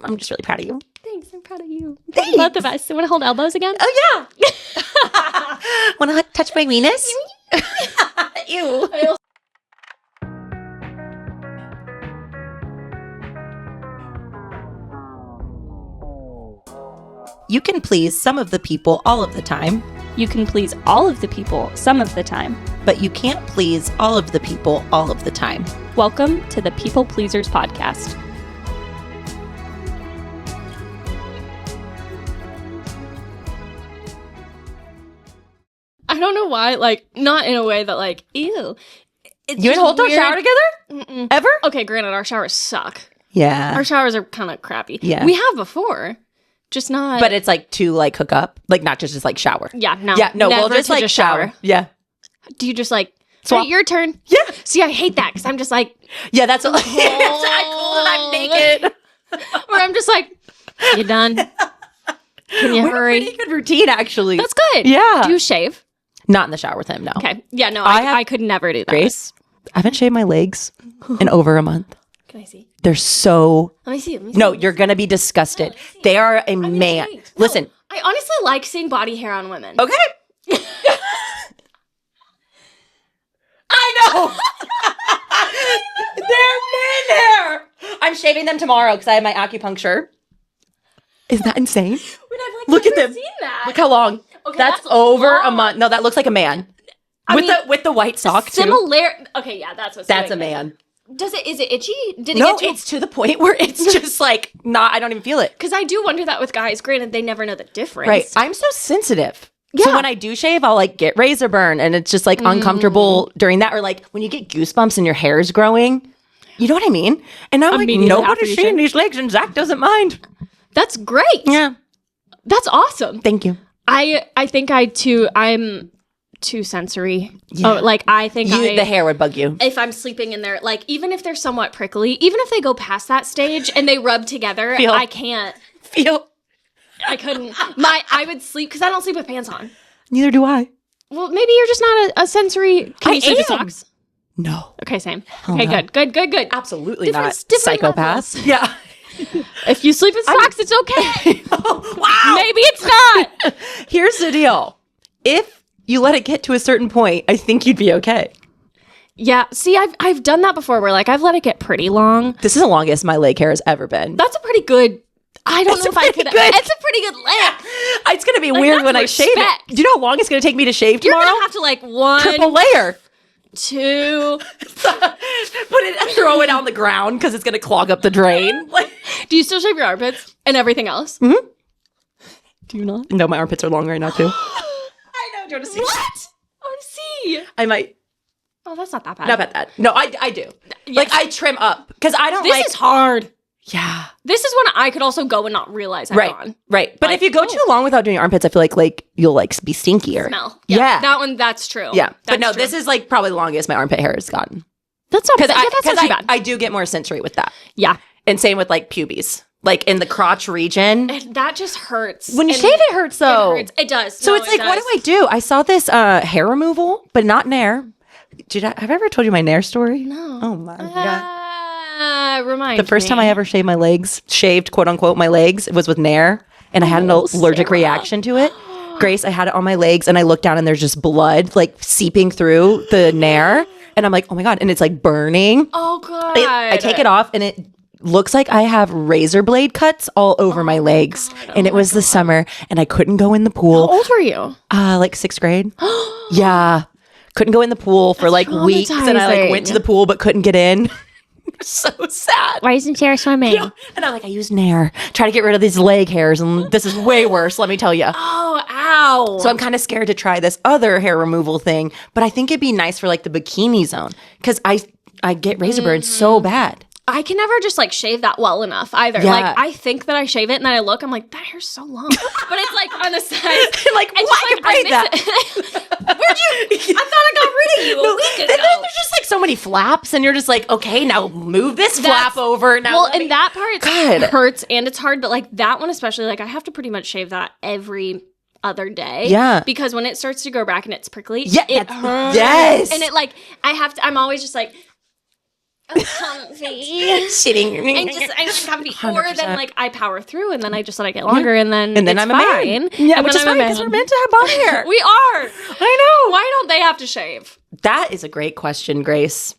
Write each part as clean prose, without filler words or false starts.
I'm just really proud of you. Thanks, I'm proud of you. Thanks. Both of us. You want to hold elbows again? Oh, yeah. Want to touch my weenus? Ew. You can please some of the people all of the time, You can please all of the people some of the time. but you can't please all of the people all of the time. Welcome to the People Pleasers Podcast. I don't know why, like, not in a way that, like, ew. It's You and just Holt don't weird. shower together? Mm-mm. Ever? Okay, granted, our showers suck. Yeah. Our showers are kind of crappy. Yeah. We have before, just not. But it's like to like hook up, like not just like shower. yeah, no. Yeah, no, we'll never just to like shower. Yeah. Do you just like, Swap. "Hey, your turn? Yeah. See, I hate that because I'm just like, Yeah, that's what, it's not cool that I'm naked. where I'm just like, you done? Can you We have a hurry? pretty good routine, actually. That's good. Yeah. Do you shave? Not in the shower with him, no. Okay. Yeah, no, I have- I could never do that. Grace, I haven't shaved my legs in over a month. Can I see? They're so... Let me see. Let me see. No, you're going to be disgusted. They are a man. Wait, no, Listen. I honestly like seeing body hair on women. Okay. I know. They're men hair. I'm shaving them tomorrow because I have my acupuncture. Isn't that insane? But I've, like, Look at never them. seen that. Look how long. Okay, that's that's over a long. month. No, that looks like a man. I mean, with the white sock too. Similar. Okay, yeah, that's what's That's a doing it. man. Is it itchy? Did it No, get to? it's to the point where it's just like not. I don't even feel it. Because I do wonder that with guys. Granted, they never know the difference. Right. I'm so sensitive. So Yeah. when I do shave, I'll like get razor burn and it's just like uncomfortable during that. Or like when you get goosebumps and your hair is growing. You know what I mean? And I'm like, Immediately after nobody's you seeing shave. these legs and Zach doesn't mind. That's great. Yeah. That's awesome. Thank you. I think I'm too sensory. Yeah. Oh, like I think The hair would bug you. if I'm sleeping in there, like even if they're somewhat prickly, even if they go past that stage and they rub together, Feel. I can't. I couldn't. I would sleep because I don't sleep with pants on. Neither do I. Well, maybe you're just not a sensory. Can I you sleep with am. socks? No. Okay, same. Okay, no. good. Absolutely Different- not. different Psychopath. levels. Yeah. If you sleep with socks, it's okay. Wow. Maybe it's not. Here's the deal. If you let it get to a certain point, I think you'd be okay. Yeah. See, I've done that before. Where like I've let it get pretty long. This is the longest my leg hair has ever been. That's a pretty good. I don't That's know if I pretty could. good. It's a pretty good length. It's going to be Like, weird that's when I shave it. respect. Do you know how long it's going to take me to shave You're tomorrow? gonna have to like one, Triple layer. 2. Put it and throw it on the ground because it's going to clog up the drain. Like, Do you still shave your armpits and everything else? Mhm. Do you not? no, my armpits are long right now too. I know. Do you want to see? What? I want to see. I might. Oh, that's not that bad. Not about that. No, I do. Yes. Like I trim up because I don't This like. is hard. Yeah. This is when I could also go and not realize I've Right. gone. Right. But Like, if you go oh. too long without doing your armpits, I feel like you'll like be stinkier. Smell. Yeah. That one, that's true. Yeah. But That's no, true. this is like probably the longest my armpit hair has gotten. That's not bad. Because Yeah, that's not too bad. I do get more sensory with that. Yeah. And same with like pubes, like in the crotch region. And that just hurts. When you And shave, it hurts though. It hurts. It does. So No, it's it like, what does. do I do? I saw this hair removal, but not Nair. Have I ever told you my Nair story? No. Oh my God. Remind The first me. time I ever shaved my legs, shaved quote unquote my legs, it was with Nair. And I had an Oh, allergic Sarah. reaction to it. Grace, I had it on my legs and I looked down and there's just blood like seeping through the Nair. And I'm like, oh my God. And it's like burning. Oh, God. I take it off and it looks like I have razor blade cuts all over my legs. And it was the summer and I couldn't go in the How pool. old were you? Like 6th grade. Yeah. Couldn't go in the pool for like weeks and I like went to the pool but couldn't get in. So sad. Why isn't Sarah swimming? Yeah. And I'm like, I use Nair. Try to get rid of these leg hairs and this is way worse, let me tell you. Oh, ow. So I'm kind of scared to try this other hair removal thing, but I think it'd be nice for like the bikini zone because I get razor burns so bad. I can never just like shave that well enough either. Yeah. Like I think that I shave it and then I look, I'm like, that hair's so long. But it's like on the side. Like, I well, I can braid that. Where'd you? I thought I got rid of you a week Then ago. there's just like so many flaps, and you're just like, okay, now move this flap over. Now, Well, let me- and that part God. hurts and it's hard, but like that one especially, like I have to pretty much shave that every other day. Yeah. Because when it starts to grow back and it's prickly, Yeah, it that's- hurts. yes. And it like I'm always just like comfy. Sitting. I'm comfy. Or 100%. then like I power through and then I just let it get longer and then it's I'm a fine. man. Yeah, and which is I'm a fine man. because we're meant to have body hair. We are. I know. Why don't they have to shave? That is a great question, Grace.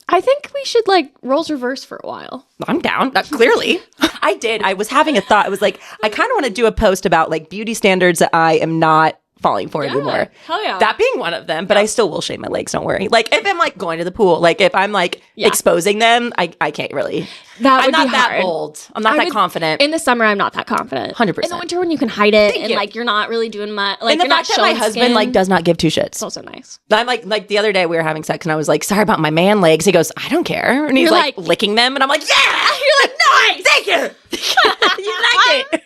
I think we should like roles reverse for a while. I'm down. Clearly. I did. I was having a thought. I was like, I kind of want to do a post about like beauty standards that I am not falling for anymore. Hell yeah. That being one of them, but I still will shave my legs, don't worry. Like if I'm like going to the pool, like if I'm like exposing them, I can't really. That I'm would not be that hard. bold. I'm not that confident. In the summer, I'm not that confident. 100%. In the winter, when you can hide it Thank and you. like you're not really doing much, like And the you're not fact that my showing husband skin, like does not give two shits. it's also nice. I'm like the other day we were having sex and I was like, sorry about my man legs. He goes, I don't care. And he's You're like like- licking them and I'm like, yeah. You're like, nice. Thank you. You like it.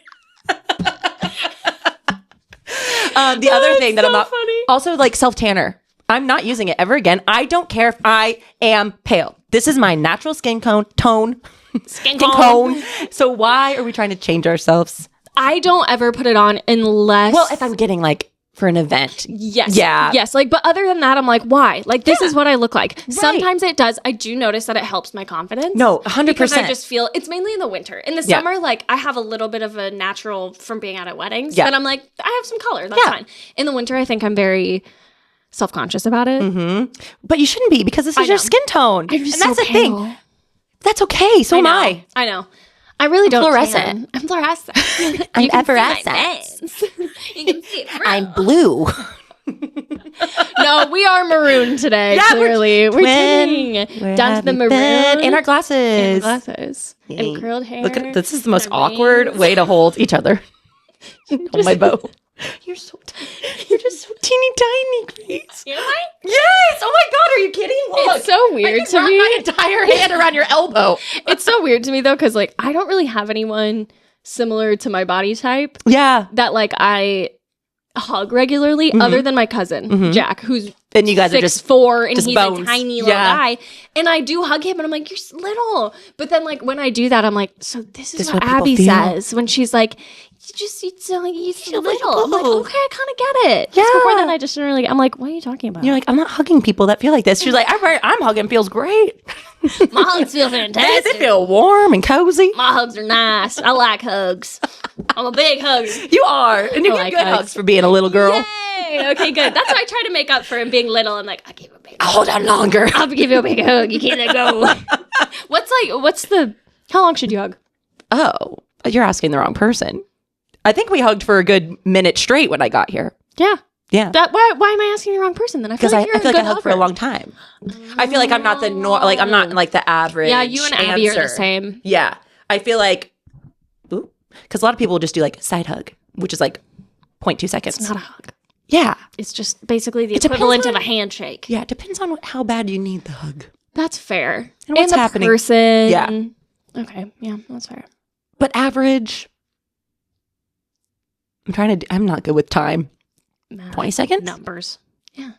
The other thing that so I'm not funny. also like self tanner. I'm not using it ever again. I don't care if I am pale. This is my natural skin tone. Skin tone. So why are we trying to change ourselves? I don't ever put it on unless. Well, if I'm getting like for an event. Yes. Yeah. Yes. Like, but other than that, I'm like, why? Like, this is what I look like. Sometimes it does. I do notice that it helps my confidence. No, 100%. Because I just feel it's mainly in the winter. In the Yeah. summer, like I have a little bit of a natural from being out at weddings. Yeah. But I'm like, I have some color. That's fine. In the winter, I think I'm very self-conscious about it. Mm-hmm. But you shouldn't be because this is your skin tone. I'm just and that's so the thing. pale. That's okay. So am I. I know. I really don't. fluorescent. I'm fluorescent. I'm You can see my effervescent. veins. You can see it through. I'm blue. No, we are maroon today. Yeah, clearly, we're twin. turning down to the maroon in our glasses. and glasses and curled hair. Look at this is the most and our awkward veins. way to hold each other. Hold my bow. You're so tiny. You're just so teeny tiny, Grace. Am I? Yes. Oh my God. Are you kidding? Look, It's so weird I can to wrap me. my entire hand around your elbow. It's so weird to me though, because like I don't really have anyone similar to my body type Yeah. that like I hug regularly, other than my cousin Jack, who's And you guys are just 6'4" and just he's bones. a tiny little Yeah. guy. And I do hug him and I'm like, you're little. But then like when I do that, I'm like, so this is what people Abby feel. says when she's like, you sound like you're so little. I'm like, little. okay, I kind of get it. Yeah. Just before then, I just didn't really. I'm like, what are you talking about? You're like, I'm not hugging people that feel like this. She's like, I'm hugging feels great. my hugs feel They fantastic. feel warm and cozy. My hugs are nice. I like hugs. I'm a big hugger. You are. And you I get like good hugs. hugs for being a little girl. Yay! Okay, good. That's what I try to make up for him being little. I'm like, I'll give you a big I'll hold on longer. I'll give you a big hug. You can't let go. How long should you hug? Oh, you're asking the wrong person. I think we hugged for a good minute straight when I got here. Yeah. Yeah. Why am I asking the wrong person then? I feel Because like I you're feel a like I good hugged for a hugger. long time. I feel like I'm not I'm not like the average. Yeah, you and Abby are the answer. same. Yeah. I feel like, because a lot of people just do like side hug, which is like 0.2 seconds. It's not a hug. Yeah. It's just basically the depends equivalent on- of a handshake. Yeah. It depends on how bad you need the hug. That's fair. And what's the happening. person. Yeah. Okay. Yeah, that's fair. But average, I'm not good with time. 20 seconds? Numbers. Yeah.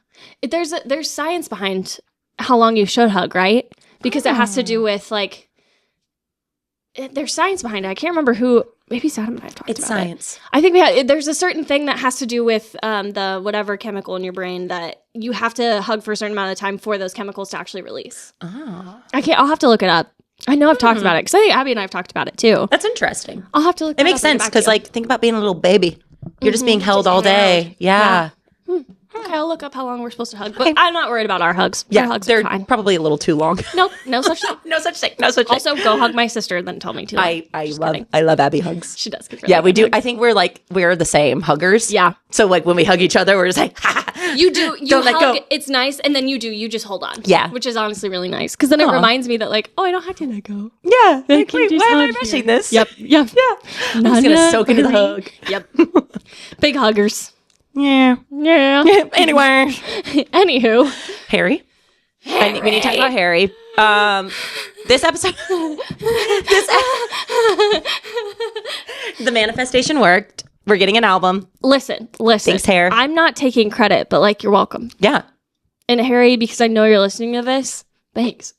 There's science behind how long you should hug, right? Because it has to do with like there's science behind it. I can't remember who. Maybe Adam and I have talked It's about science. it. I think there's a certain thing that has to do with the whatever chemical in your brain that you have to hug for a certain amount of time for those chemicals to actually release. Oh. I'll have to look it up. I know I've talked about it because I think Abby and I have talked about it too. That's interesting. I'll have to look It makes sense because, like, think about being a little baby. You're just being held Just all hanging day. Yeah. Okay, I'll look up how long we're supposed to hug. But I'm not worried about our hugs. Yeah. Our hugs They're are fine. probably a little too long. Nope, no such thing. No such thing. No such thing. Also, go hug my sister, then tell me to. I love Abby hugs. She does. Give Yeah, really we good do. hugs. I think we're the same huggers. Yeah. So like when we hug each other, we're just like, You do. You Don't let hug. go. It's nice, and then you do. You just hold on. Yeah. Which is honestly really nice because then it Aw. reminds me that like, oh, I don't have to let go. yeah. Like, can wait, just why am I hug rushing here. this? Yep. Yeah. I'm just gonna soak into the hug. Yep. Big huggers. Yeah. Yeah. Anyway, Anywho, Harry. We need to talk about Harry. This episode, the manifestation worked. We're getting an album. listen. Thanks, Harry. I'm not taking credit, but like, you're welcome. Yeah. And Harry, because I know you're listening to this, thanks.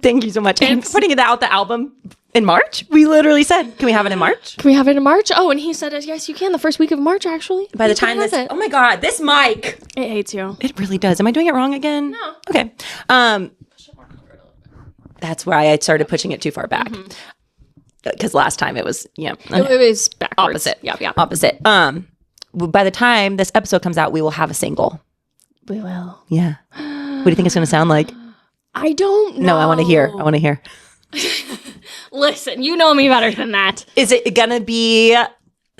Thank you so much. And putting out the album in March. We literally said, can we have it in March? Can we have it in March? Oh, and he said, yes, you can. The first week of March, actually. By the You can time have this, it. oh my God, this mic. It hates you. It really does. Am I doing it wrong again? No. Okay. That's why I started pushing it too far back. Because last time it was, It was backwards. Opposite. Yeah. Opposite. By the time this episode comes out, we will have a single. We will. Yeah. What do you think it's going to sound like? I don't know. No, I want to hear. Listen, you know me better than that. Is it going to be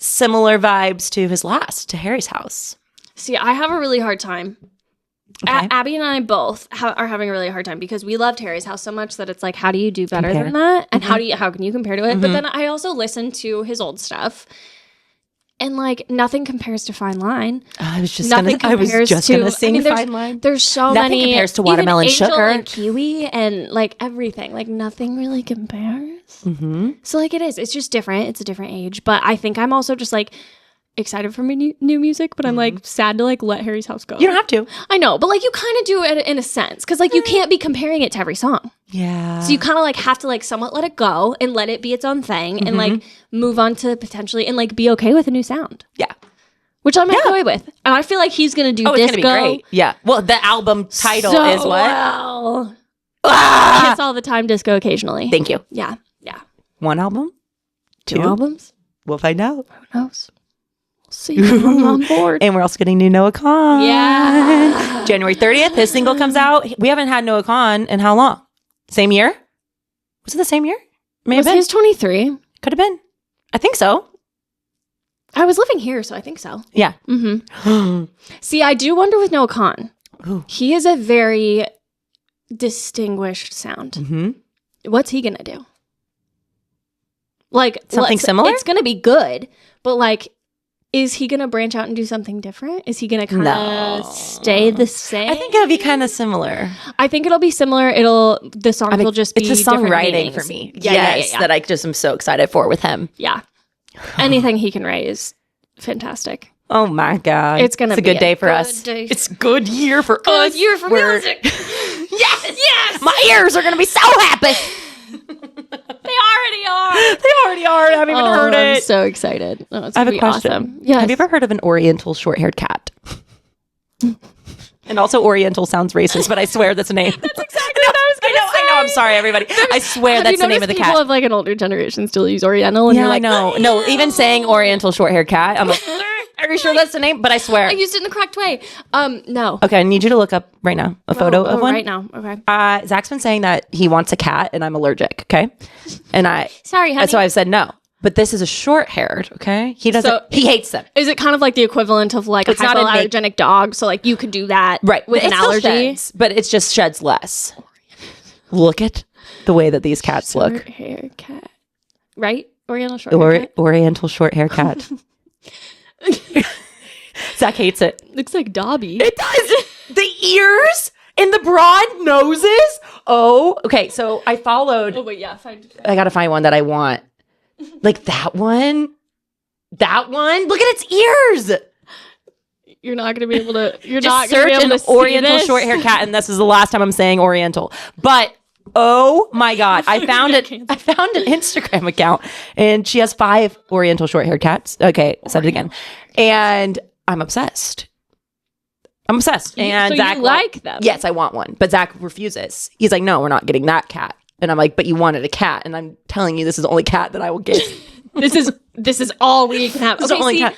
similar vibes to his last, to Harry's house? See, I have a really hard time. Okay. Abby and I both are having a really hard time because we loved Harry's house so much that it's like, how do you do better than that? And how can you compare to it? But then I also listen to his old stuff, and like nothing compares to Fine Line. I was just going to sing Fine Line. There's so nothing many. Compares to Watermelon even Angel Sugar and Kiwi and like everything. Like nothing really compares. So like it's just different. It's a different age. But I think I'm also just like excited for new music, but I'm like sad to like let Harry's house go. You don't have to. I know, but like you kind of do it in a sense because like you can't be comparing it to every song. Yeah. So you kind of like have to like somewhat let it go and let it be its own thing and like move on to potentially and like be okay with a new sound. Yeah. Which I'm okay with. And I feel like he's going to do disco. It's going to be great. Yeah. Well, the album title is what? Well. Kiss all the time, disco occasionally. Thank you. Yeah. One album? Two albums? We'll find out. Who knows? See, I'm on board. And we're also getting new Noah Khan. Yeah. January 30th, his single comes out. We haven't had Noah Khan in how long? Same year? Was it the same year? May have been. Was his 23? Could have been. I think so. I was living here, so I think so. Yeah. See, I do wonder with Noah Khan. Ooh. He is a very distinguished sound. What's he going to do? Like something similar? It's going to be good, but like, is he going to branch out and do something different? Is he going to kind of stay the same? I think it'll be kind of similar. I think it'll be similar. The songs will just be it's the songwriting different for me. Yeah. That I just am so excited for with him. Yeah. Anything he can write is fantastic. Oh my God. It's going to be a good day for us. Day. It's a good year for us. Good year for music. Yes. My ears are going to be so happy. They already are. I haven't even heard it. I'm so excited. Oh, it's I have gonna a be question. Awesome. Yes. Have you ever heard of an oriental short-haired cat? And also oriental sounds racist, but I swear that's a name. That's exactly what I was going to say. I know. I'm sorry, everybody. I swear that's the name of the cat. People of like an older generation still use oriental, and you're like, no. Even saying oriental short-haired cat, I'm like, are you sure that's the name? But I swear. I used it in the correct way. No. Okay, I need you to look up right now a photo of one. Right now. Okay. Zach's been saying that he wants a cat, and I'm allergic. Okay, and sorry, honey. so I've said no. But this is a short-haired. Okay, he doesn't. He hates them. Is it kind of like the equivalent of like a not hypoallergenic dog? So like you could do that with an allergy, sheds, but it just sheds less. Look at the way that these cats look. Short-hair cat, right? Oriental short-hair cat. Oriental short-hair cat. Zach hates it. Looks like Dobby. It does. The ears and the broad noses. Oh, okay. So I followed. Oh wait, yeah. I gotta find one that I want. Like that one. That one. Look at its ears. You're not gonna be able to. You're Just not gonna search be able an to see oriental this. short-hair cat, and this is the last time I'm saying oriental. But oh my God, I found it. I found an Instagram account, and she has 5 oriental short-haired cats. Okay, said it again, and I'm obsessed. And so Zach you like them? Yes, I want one, but Zach refuses. He's like, "No, we're not getting that cat." And I'm like, "But you wanted a cat," and I'm telling you, this is the only cat that I will get. This is all we can have. This is the only cat.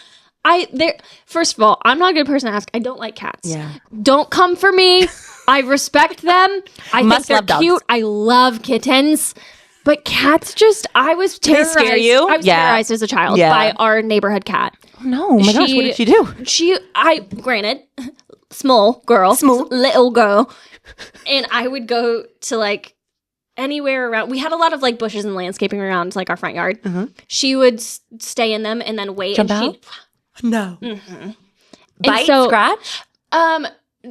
First of all, I'm not a good person to ask. I don't like cats. Yeah. Don't come for me. I respect them. I Must think love they're dogs. cute. I love kittens. But cats I was terrorized. They scare you? I was Yeah. terrorized as a child Yeah. by our neighborhood cat. No, oh my gosh, what did she do? Granted, small girl, Small. little girl. And I would go to like anywhere around. We had a lot of like bushes and landscaping around like our front yard. She would stay in them and then wait. Jump and out? No. Bite, so, scratch?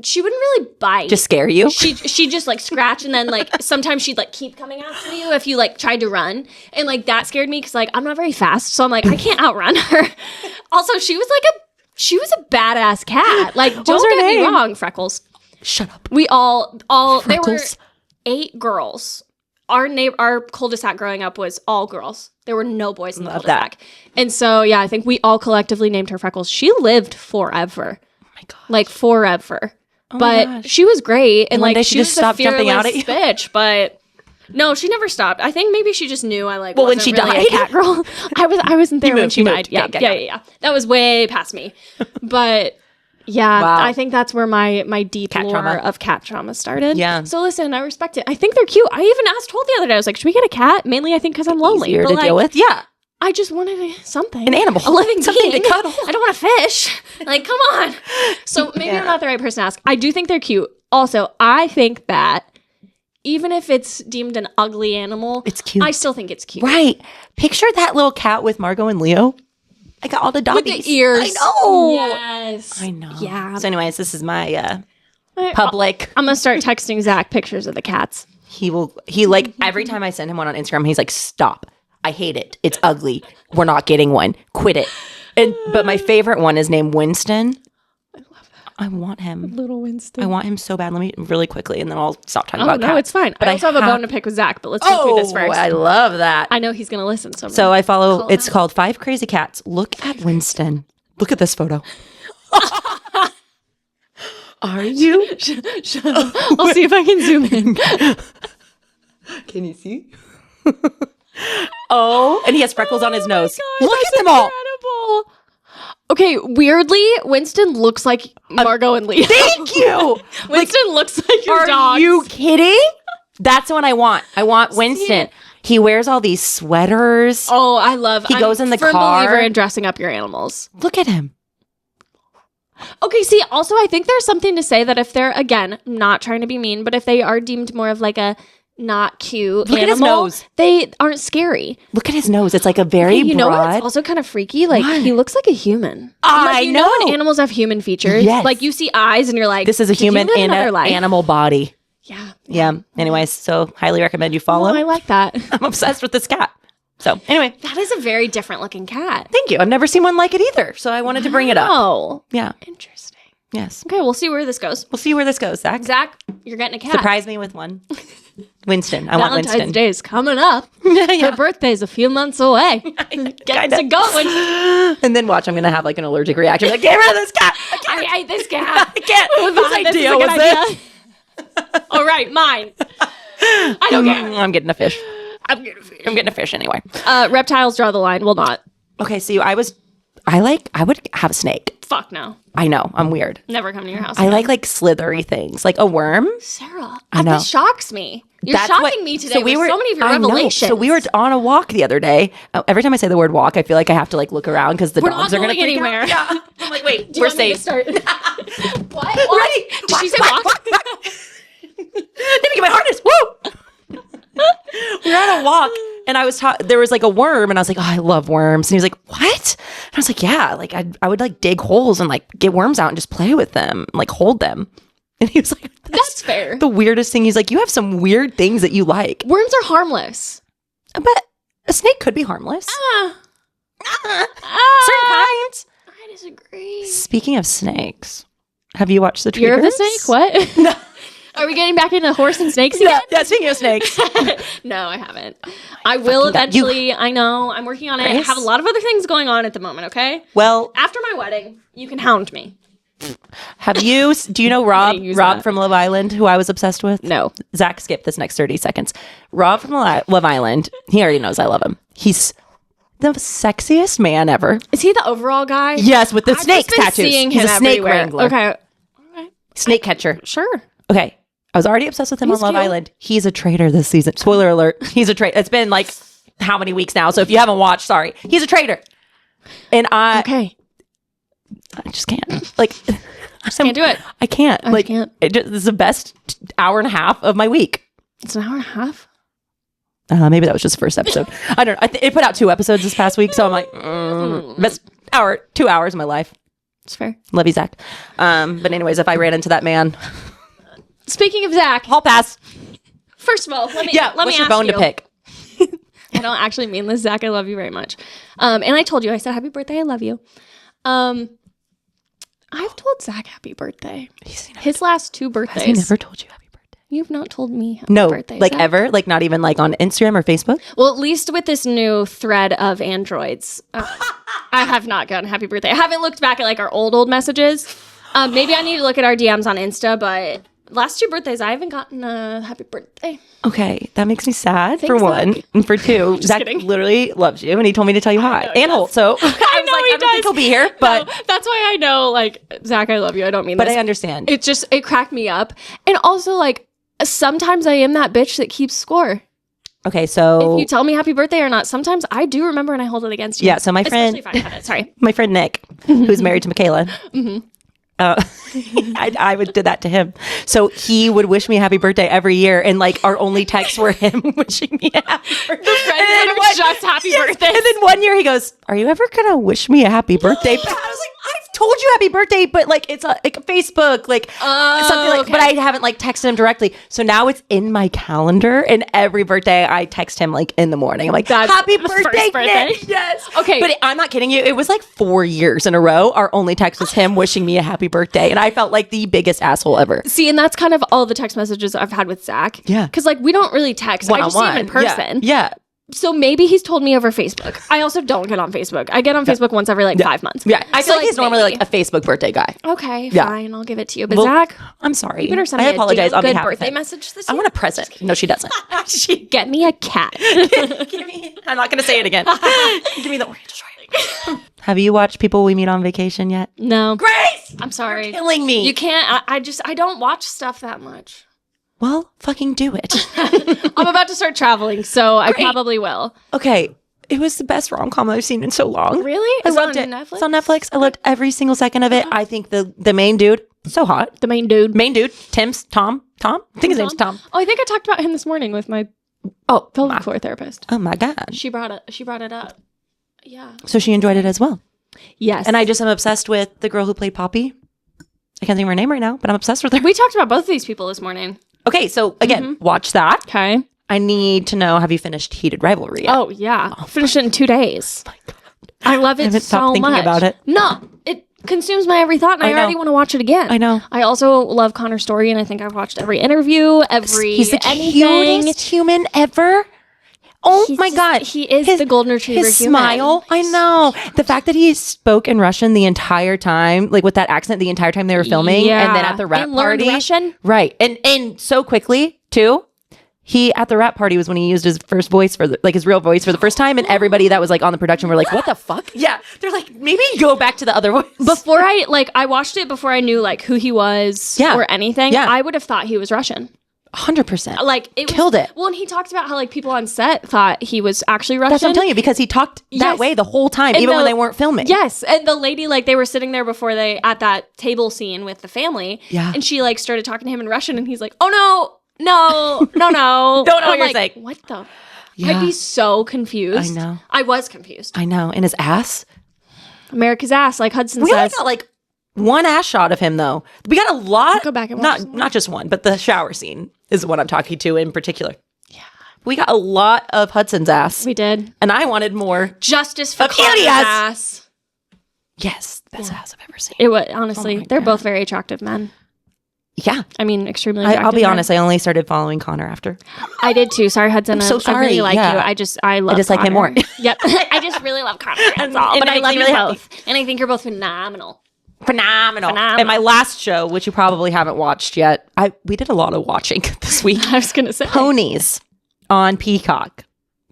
She wouldn't really bite. Just scare you? She'd just like scratch and then like sometimes she'd like keep coming after you if you like tried to run. And like that scared me because like I'm not very fast. So I'm like, I can't outrun her. Also, she was a badass cat. Like, don't get me wrong, Freckles. Shut up. We all there were Freckles. 8 girls. Our cul-de-sac growing up was all girls. There were no boys in the Love cul-de-sac. And so, yeah, I think we all collectively named her Freckles. She lived forever. Oh my God. Like, forever. Oh my but gosh. she was great. And one like, day she just was a stopped jumping out at fearless you? bitch. But No, she never stopped. I think maybe she just knew I like. Well, when wasn't she really died? a cat girl. I wasn't there when she died. Yeah, Okay, yeah. That was way past me. But yeah, Wow. I think that's where my deep Cat lore trauma. of cat trauma started. Yeah. So listen, I respect it. I think they're cute. I even asked Holt the other day. I was like, should we get a cat? Mainly, I think because I'm lonely. Easier But, to like, deal with. Yeah. I just wanted something. An animal. A living Something being. to cuddle. I don't want a fish. Like, come on. So maybe Yeah. I'm not the right person to ask. I do think they're cute. Also, I think that even if it's deemed an ugly animal, It's cute. I still think it's cute. Right. Picture that little cat with Margot and Leo. I got all the doggies. With the ears. I know. Yes. I know. Yeah. So anyways, this is my public. I'm going to start texting Zach pictures of the cats. He like every time I send him one on Instagram, he's like, stop. I hate it. It's ugly. We're not getting one. Quit it. But my favorite one is named Winston. I love that. I want him. Little Winston. I want him so bad. Let me really quickly, and then I'll stop talking about no, cats. it's fine. But I also have a bone to pick with Zach, but let's go through this first. I love that. I know he's going to listen. So I follow. Call It's out. called 5 Crazy Cats. Look at Winston. Look at this photo. Are you? Shut up. I'll see if I can zoom in. Can you see? Oh, and he has freckles on his nose. God, Look that's at them all. incredible. Okay, weirdly, Winston looks like Margot and Leo. Thank you. Winston looks like your Are dog. you kidding? That's what I want. I want Winston. He wears all these sweaters. Oh, I love. He goes in the firm car. believer in dressing up your animals. Look at him. Okay, see, also I think there's something to say that if they're, again, not trying to be mean, but if they are deemed more of like a not cute Look at his animal, nose. they aren't scary. Look at his nose. It's like a very You know broad. what's also kind of freaky? Like, What? he looks like a human. I Like, you know when know. animals have human features? Yes. Like, you see eyes and you're like, This is a "Did you human live in another an life?" animal body. Yeah. Yeah. Anyways, so highly recommend you Oh, follow. I like that. I'm obsessed with this cat. So anyway, That is a very different looking cat. thank you. I've never seen one like it either. So I wanted to bring it up. Oh, Yeah. interesting. Yes. Okay, we'll see where this goes. We'll see where this goes, Zach. Zach, you're getting a cat. Surprise me with one. Winston. I want Valentine's Winston. Day is coming up. Yeah. Her birthday's a few months away. Get Kinda. to going. And then watch, I'm going to have like an allergic reaction. Like, get rid of this cat. I hate this cat. I can't. Whose This is idea a good was idea. this? All right, mine. I don't care. I'm getting a fish. I'm getting a fish anyway. Reptiles draw the line. Will not. Okay, so I would have a snake. Fuck no. I know, I'm weird. Never come to your house. I again. like slithery things, like a worm. Sarah. I know. This shocks me. You're That's shocking what- me today with so many of your I know. revelations. So we were on a walk the other day. Every time I say the word walk, I feel like I have to like look around because the We're dogs not are going to going freak anywhere. out. Yeah. I'm like, wait, Do you we're want me to safe. start? What? Ready? Did she say walk? Let me get my harness. Woo! We were on a walk, and I was there was like a worm, and I was like, oh, I love worms. And he was like, what? And I was like, yeah, like I would like dig holes and like get worms out and just play with them, like hold them. And he was like, That's fair. the weirdest thing. He's like, you have some weird things that you like, Worms are harmless. but a snake could be harmless. Certain I kinds. disagree. Speaking of snakes, have you watched the Year of the Tweakers? Snake? What? Are we getting back into horse and snakes again? Yeah, speaking of snakes. No, I haven't. I will fucking God, you- eventually. I know. I'm working on it. I Grace? have a lot of other things going on at the moment, okay? Well, After my wedding, you can hound me. do you know Rob? use Rob that. from Love Island, who I was obsessed with? No. Zach, skip this next 30 seconds. Rob from Love Island, he already knows I love him. He's the sexiest man ever. Is he the overall guy? Yes, with the I've snake just been tattoos. seeing He's him a snake everywhere. wrangler. Okay. Snake catcher. Sure. Okay. I was already obsessed with him He's on Love cute. Island. He's a traitor this season. Spoiler alert. He's a traitor. It's been like how many weeks now? So if you haven't watched, sorry. He's a traitor. And Okay. I just can't. Like, Can't do it. I can't. I like, can't. this is the best hour and a half of my week. It's an hour and a half. Maybe that was just the first episode. I don't know. It put out 2 episodes this past week, so I'm like, best 2 hours of my life. It's fair. Love you, Zach. But anyways, if I ran into that man, Speaking of Zach, I'll pass. first of all, let me Yeah, let what's me your ask bone you. to pick? I don't actually mean this, Zach. I love you very much. And I told you, I said happy birthday. I love you. I've told Zach happy birthday. His last 2 Has birthdays. he never told you happy birthday? You've not told me happy No, birthday. like Zach. ever? Like not even like on Instagram or Facebook? Well, at least with this new thread of androids, I have not gotten happy birthday. I haven't looked back at like our old messages. Maybe I need to look at our DMs on Insta, but last 2 birthdays, I haven't gotten a happy birthday. Okay, that makes me sad for Thanks, one. Zach. And for two, Zach kidding. literally loves you and he told me to tell you hi. know he And Holt, so I was know like, he I don't think does. he'll be here, but No, that's why I know, like, Zach, I love you. I don't mean but this. I understand. It cracked me up. And also, like, sometimes I am that bitch that keeps score. Okay, so If you tell me happy birthday or not, sometimes I do remember and I hold it against you. yeah, so my friend, Especially if I have it. Sorry. my friend Nick, who's married to Michaela, I would do that to him. So he would wish me a happy birthday every year, and like our only texts were him wishing me a happy birthday. The friends that are just happy birthday. And then one year he goes, "Are you ever gonna wish me a happy birthday?" I was like, "I've told you happy birthday, but like it's like a Facebook, like something like." okay. But I haven't like texted him directly. So now it's in my calendar, and every birthday I text him like in the morning. I'm like, That's "Happy the first birthday, birthday? Nick." Yes. Okay. But I'm not kidding you. It was like 4 years in a row. Our only text was him wishing me a happy birthday, and I felt like the biggest asshole ever. See, and that's kind of all the text messages I've had with Zach. Yeah. Because, like, we don't really text. I just see him in person. Yeah. So maybe he's told me over Facebook. I also don't get on Facebook. I get on Facebook once every, like, 5 months. Yeah. I So, feel like he's normally maybe. like a Facebook birthday guy. Okay, Yeah. fine. I'll give it to you. But Well, Zach, I'm sorry. you better send I me apologize a on good behalf of birthday him. message this I year. want a present. No, she doesn't. Get me a cat. Give me, I'm not going to say it again. Give me the oriental short. Have you watched People We Meet on Vacation yet? No. Grace! I'm sorry. Killing me. You can't. I don't watch stuff that much. Well, fucking do it. I'm about to start traveling, so I Great. probably will. Okay. It was the best rom-com I've seen in so long. Really? I Is it loved on it. Netflix? It's on Netflix. I loved every single second of it. I think the main dude, so hot. The main dude. Main dude, Tom? I think his name's Tom. Oh, I think I talked about him this morning with my Oh, pelvic floor therapist. oh my God. She brought it up. Yeah. So she enjoyed it as well. Yes. And I just am obsessed with the girl who played Poppy. I can't think of her name right now, but I'm obsessed with her. we talked about both of these people this morning. Okay, so again, watch that. Okay. I need to know, have you finished Heated Rivalry yet? Oh yeah. Finished it in 2 days. I love it haven't so stopped thinking much. about it. No, it consumes my every thought, and I know. already want to watch it again. I know. I also love Connor's story, and I think I've watched every interview, He's the anything. cutest human ever. Oh He's my just- God. he is the golden retriever His human. smile. I know. The fact that he spoke in Russian the entire time, like with that accent the entire time they were filming, Yeah. and then at the rap And learned party. Russian? Right. And so quickly, too. He at the rap party was when he used his first voice for like his real voice for the first time, and everybody that was like on the production were like, "What the fuck?" Yeah, they're like, maybe go back to the other voice. Before I watched it before I knew like who he was Yeah. or anything. Yeah. I would have thought he was Russian. 100%. Like it Killed it. Well, and he talked about how like people on set thought he was actually Russian. That's what I'm telling you, because he talked that Yes. way the whole time, And even when the- they weren't filming. Yes, and the lady like they were sitting there before they at that table scene with the family. Yeah. and she like started talking to him in Russian, and he's like, "Oh no, no, no, no, Don't know And what I'm you're like, saying. What the? Yeah. I'd be so confused. I know. I was confused. I know. And his ass. America's ass, like Hudson We only says. got like one ass shot of him, though. We got a lot. Go back and watch some more. not just one, but the shower scene is what I'm talking to in particular. Yeah. We got a lot of Hudson's ass. We did And I wanted more. justice for Of Connor's Annie's ass. ass. Yes. Best ass I've ever seen. It was honestly, Oh my they're God. both very attractive men. Yeah. I mean, extremely. I'll attractive be men. honest. I only started following Connor after. I did too. Sorry, Hudson. I'm so I really sorry. like Yeah. you. I love. just like him Connor. more. Yep. I just really love Connor. That's all. And But it I makes love me you really happy. both, and I think you're both phenomenal. Phenomenal. Phenomenal. And my last show, which you probably haven't watched yet, we did a lot of watching this week. I was gonna say Ponies on Peacock.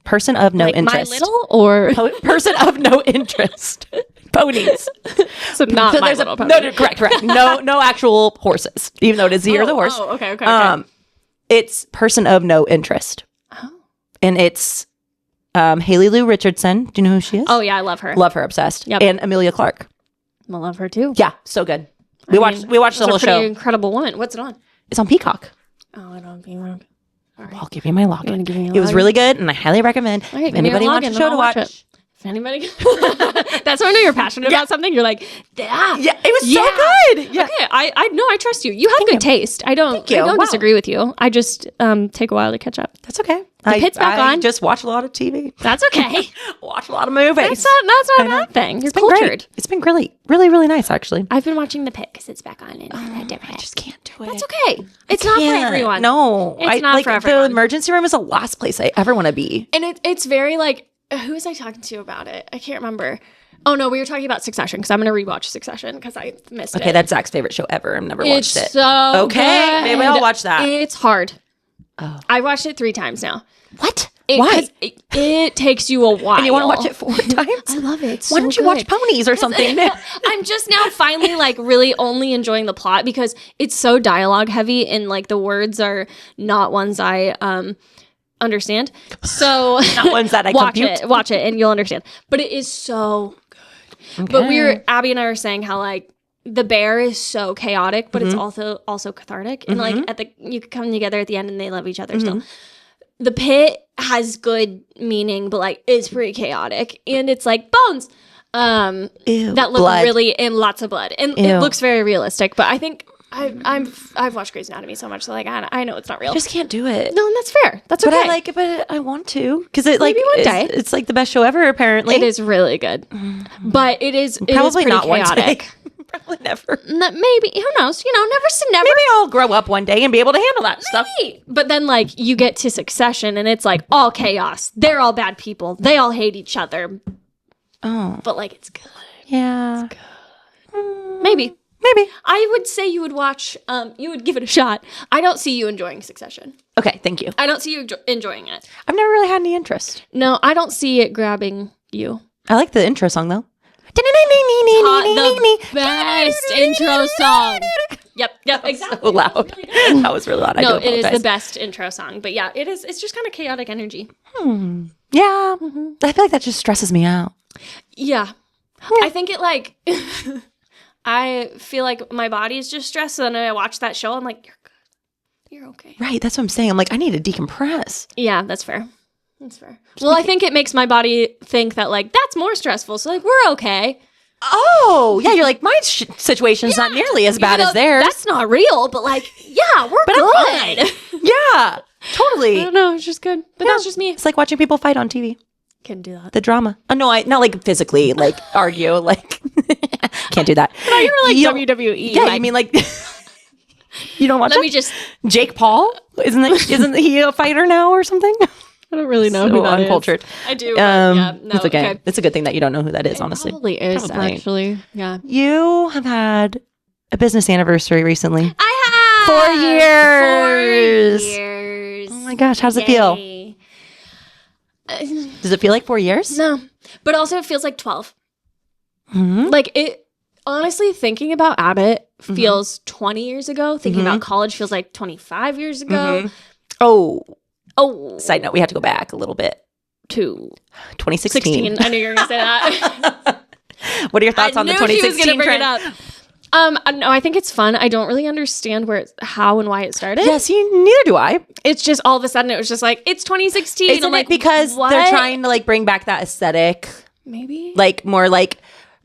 Person of no like interest. My Little or Person of no interest. Ponies. so not So My there's Little Pony. No, correct. No actual horses, even though it is the year of the horse. Oh, okay. It's person of no interest. Oh. And it's Haley Lou Richardson. Do you know who she is? Oh yeah, I love her. Love her, obsessed. Yep. And Amelia Clark. I love her too. Yeah, so good. We watched the She's a whole pretty show. Incredible woman. What's it on? It's on Peacock. Oh, I don't be wrong. I'll give you my login. gonna give me a It was login? really good, and I highly recommend All right, if give me your anybody wants login, a show and to I'll watch watch. it. If anybody, that's when I know you're passionate about something. You're like, yeah, Yeah, it was yeah. so good. Yeah. Okay, I know I trust you. You have good taste. I don't you. I don't Wow. disagree with you. I just take a while to catch up. That's okay. The pit's back I on. just watch a lot of TV. That's okay. Watch a lot of movies. that's not a bad thing. You're It's been cultured. great. It's been really, really, really nice, actually. I've been watching The Pit because it's back on and I just can't do it. That's okay. It's not for Can't. everyone. No, It's not for The everyone. emergency room is the last place I ever want to be. And it's very like who was I talking to about it? I can't remember. Oh no, we were talking about Succession because I'm gonna rewatch Succession because I missed it. Okay, that's Zach's favorite show ever. I've never watched it. So okay, good. maybe I'll watch that. It's hard. Oh. I watched it 3 times now. What? Why? It takes you a while. And you want to watch it 4 times? I love it. Why don't you watch Ponies or something? I'm just now finally like really only enjoying the plot because it's so dialogue heavy and like the words are not ones I understand. So not ones that I watch it and you'll understand. But it is so good. Okay. But Abby and I were saying how like the bear is so chaotic, but it's also cathartic. And like you could come together at the end and they love each other still. The pit has good meaning, but like it's pretty chaotic. And it's like bones Ew, that look blood. really and lots of blood. And Ew. it looks very realistic. But I think I've watched Grey's Anatomy so much, so like I know it's not real. I just can't do it. No, and that's fair. That's okay. But I want to because it like Maybe one day. it's like the best show ever. Apparently, It is really good, but it is probably not pretty chaotic. one day. Probably never. Maybe, who knows? Never say never. Maybe I'll grow up one day and be able to handle that stuff. But then, like, you get to Succession, and it's like all chaos. They're all bad people. They all hate each other. Oh, But like, it's good. yeah. It's good. Maybe. I would say you would watch. You would give it a shot. I don't see you enjoying Succession. Okay, thank you. I don't see you enjoying it. I've never really had any interest. No, I don't see it grabbing you. I like the intro song though. The best intro song. Yep, exactly. So loud. Really That was really loud. No, I do it is apologize. the best intro song. But yeah, it is. It's just kind of chaotic energy. Yeah, I feel like that just stresses me out. Yeah. I think it like I feel like my body is just stressed, and then I watch that show. I'm like, you're good. You're okay. Right, that's what I'm saying. I'm like, I need to decompress. Yeah, that's fair. That's fair. Well, I think it makes my body think that like that's more stressful. So like we're okay. Oh, yeah, you're like, my situation's not nearly as bad as theirs. That's not real, but like, yeah, we're But I'm good. fine. Yeah, totally. I don't know. It's just good. But that's just me. It's like watching people fight on TV. Can do that. The drama. Oh, no, not like physically, like argue. Like, can't do that. No, you were like You don't- WWE. Yeah, like, you mean like, you don't watch let that? me just. Jake Paul? Isn't he a fighter now or something? I don't really know So who that is. uncultured. I do. But yeah, no, it's okay. It's a good thing that you don't know who that is, honestly. Probably is Probably. actually. Yeah. You have had a business anniversary recently. I have 4 years. 4 years. Oh my gosh, how does it feel? Yay. Does it feel like 4 years? No, but also it feels like 12. Mhm. Like it. Honestly, thinking about Abbott feels 20 years ago. Thinking about college feels like 25 years ago. Oh, Oh, side note, we have to go back a little bit. to 2016. 16. I knew you were gonna say that. What are your thoughts on the 2016 bring trend? it up. No, I think it's fun. I don't really understand how and why it started. Yes, neither do I. It's just all of a sudden it was just like it's 2016. Isn't I'm like, it because what? they're trying to like bring back that aesthetic, Maybe like more like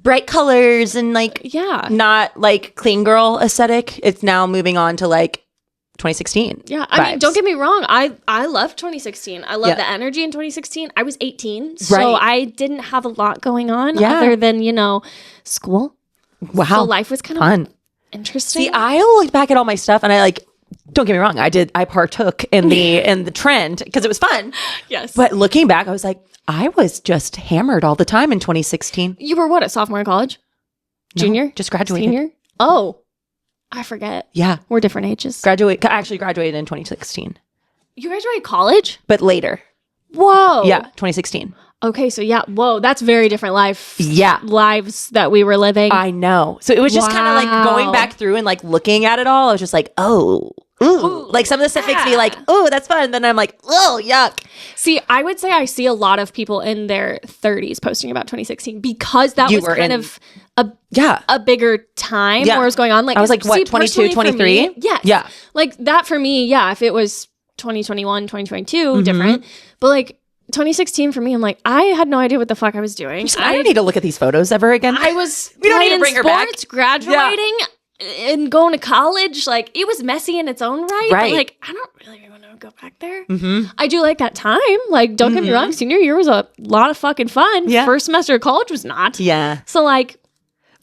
bright colors and like yeah. not like clean girl aesthetic. It's now moving on to like 2016. Yeah, I mean, vibes. don't get me wrong. I love 2016. I love Yeah. the energy in 2016. I was 18, so Right. I didn't have a lot going on Yeah. other than school. Wow, So life was kind of fun. interesting. See, I look back at all my stuff and I like. Don't get me wrong. I partook in the trend because it was fun. yes, But looking back, I was like, I was just hammered all the time in 2016. you were what, a sophomore in college, No, junior, just graduated. senior? Oh, I forget. Yeah, We're different ages. actually graduated in 2016, You graduated college? but later. Whoa. Yeah, 2016. Okay, so yeah, whoa, that's very different Yeah. lives that we were living. I know. So it was just kind of like Wow. going back through and like looking at it all. I was just like, oh, ooh. Like some of the stuff makes me like, oh, that's fun. And then I'm like, oh, yuck. See, I would say I see a lot of people in their 30s posting about 2016 because that You was were kind in- of Yeah. a bigger time Yeah. where it was going on. Like I was like, what, see, 22, personally for 23? me, yes. Yeah. Like that for me, yeah, if it was 2021, 2022, Mm-hmm. different. But like 2016 for me, I'm like, I had no idea what the fuck I was doing. I don't need to look at these photos ever again. I was We don't need to playing bring her back. sports, graduating, and going to college. Like it was messy in its own right. Right. But like I don't really want to go back there. I do like that time. Like don't get me wrong, senior year was a lot of fucking fun. Yeah. First semester of college was not. Yeah. So like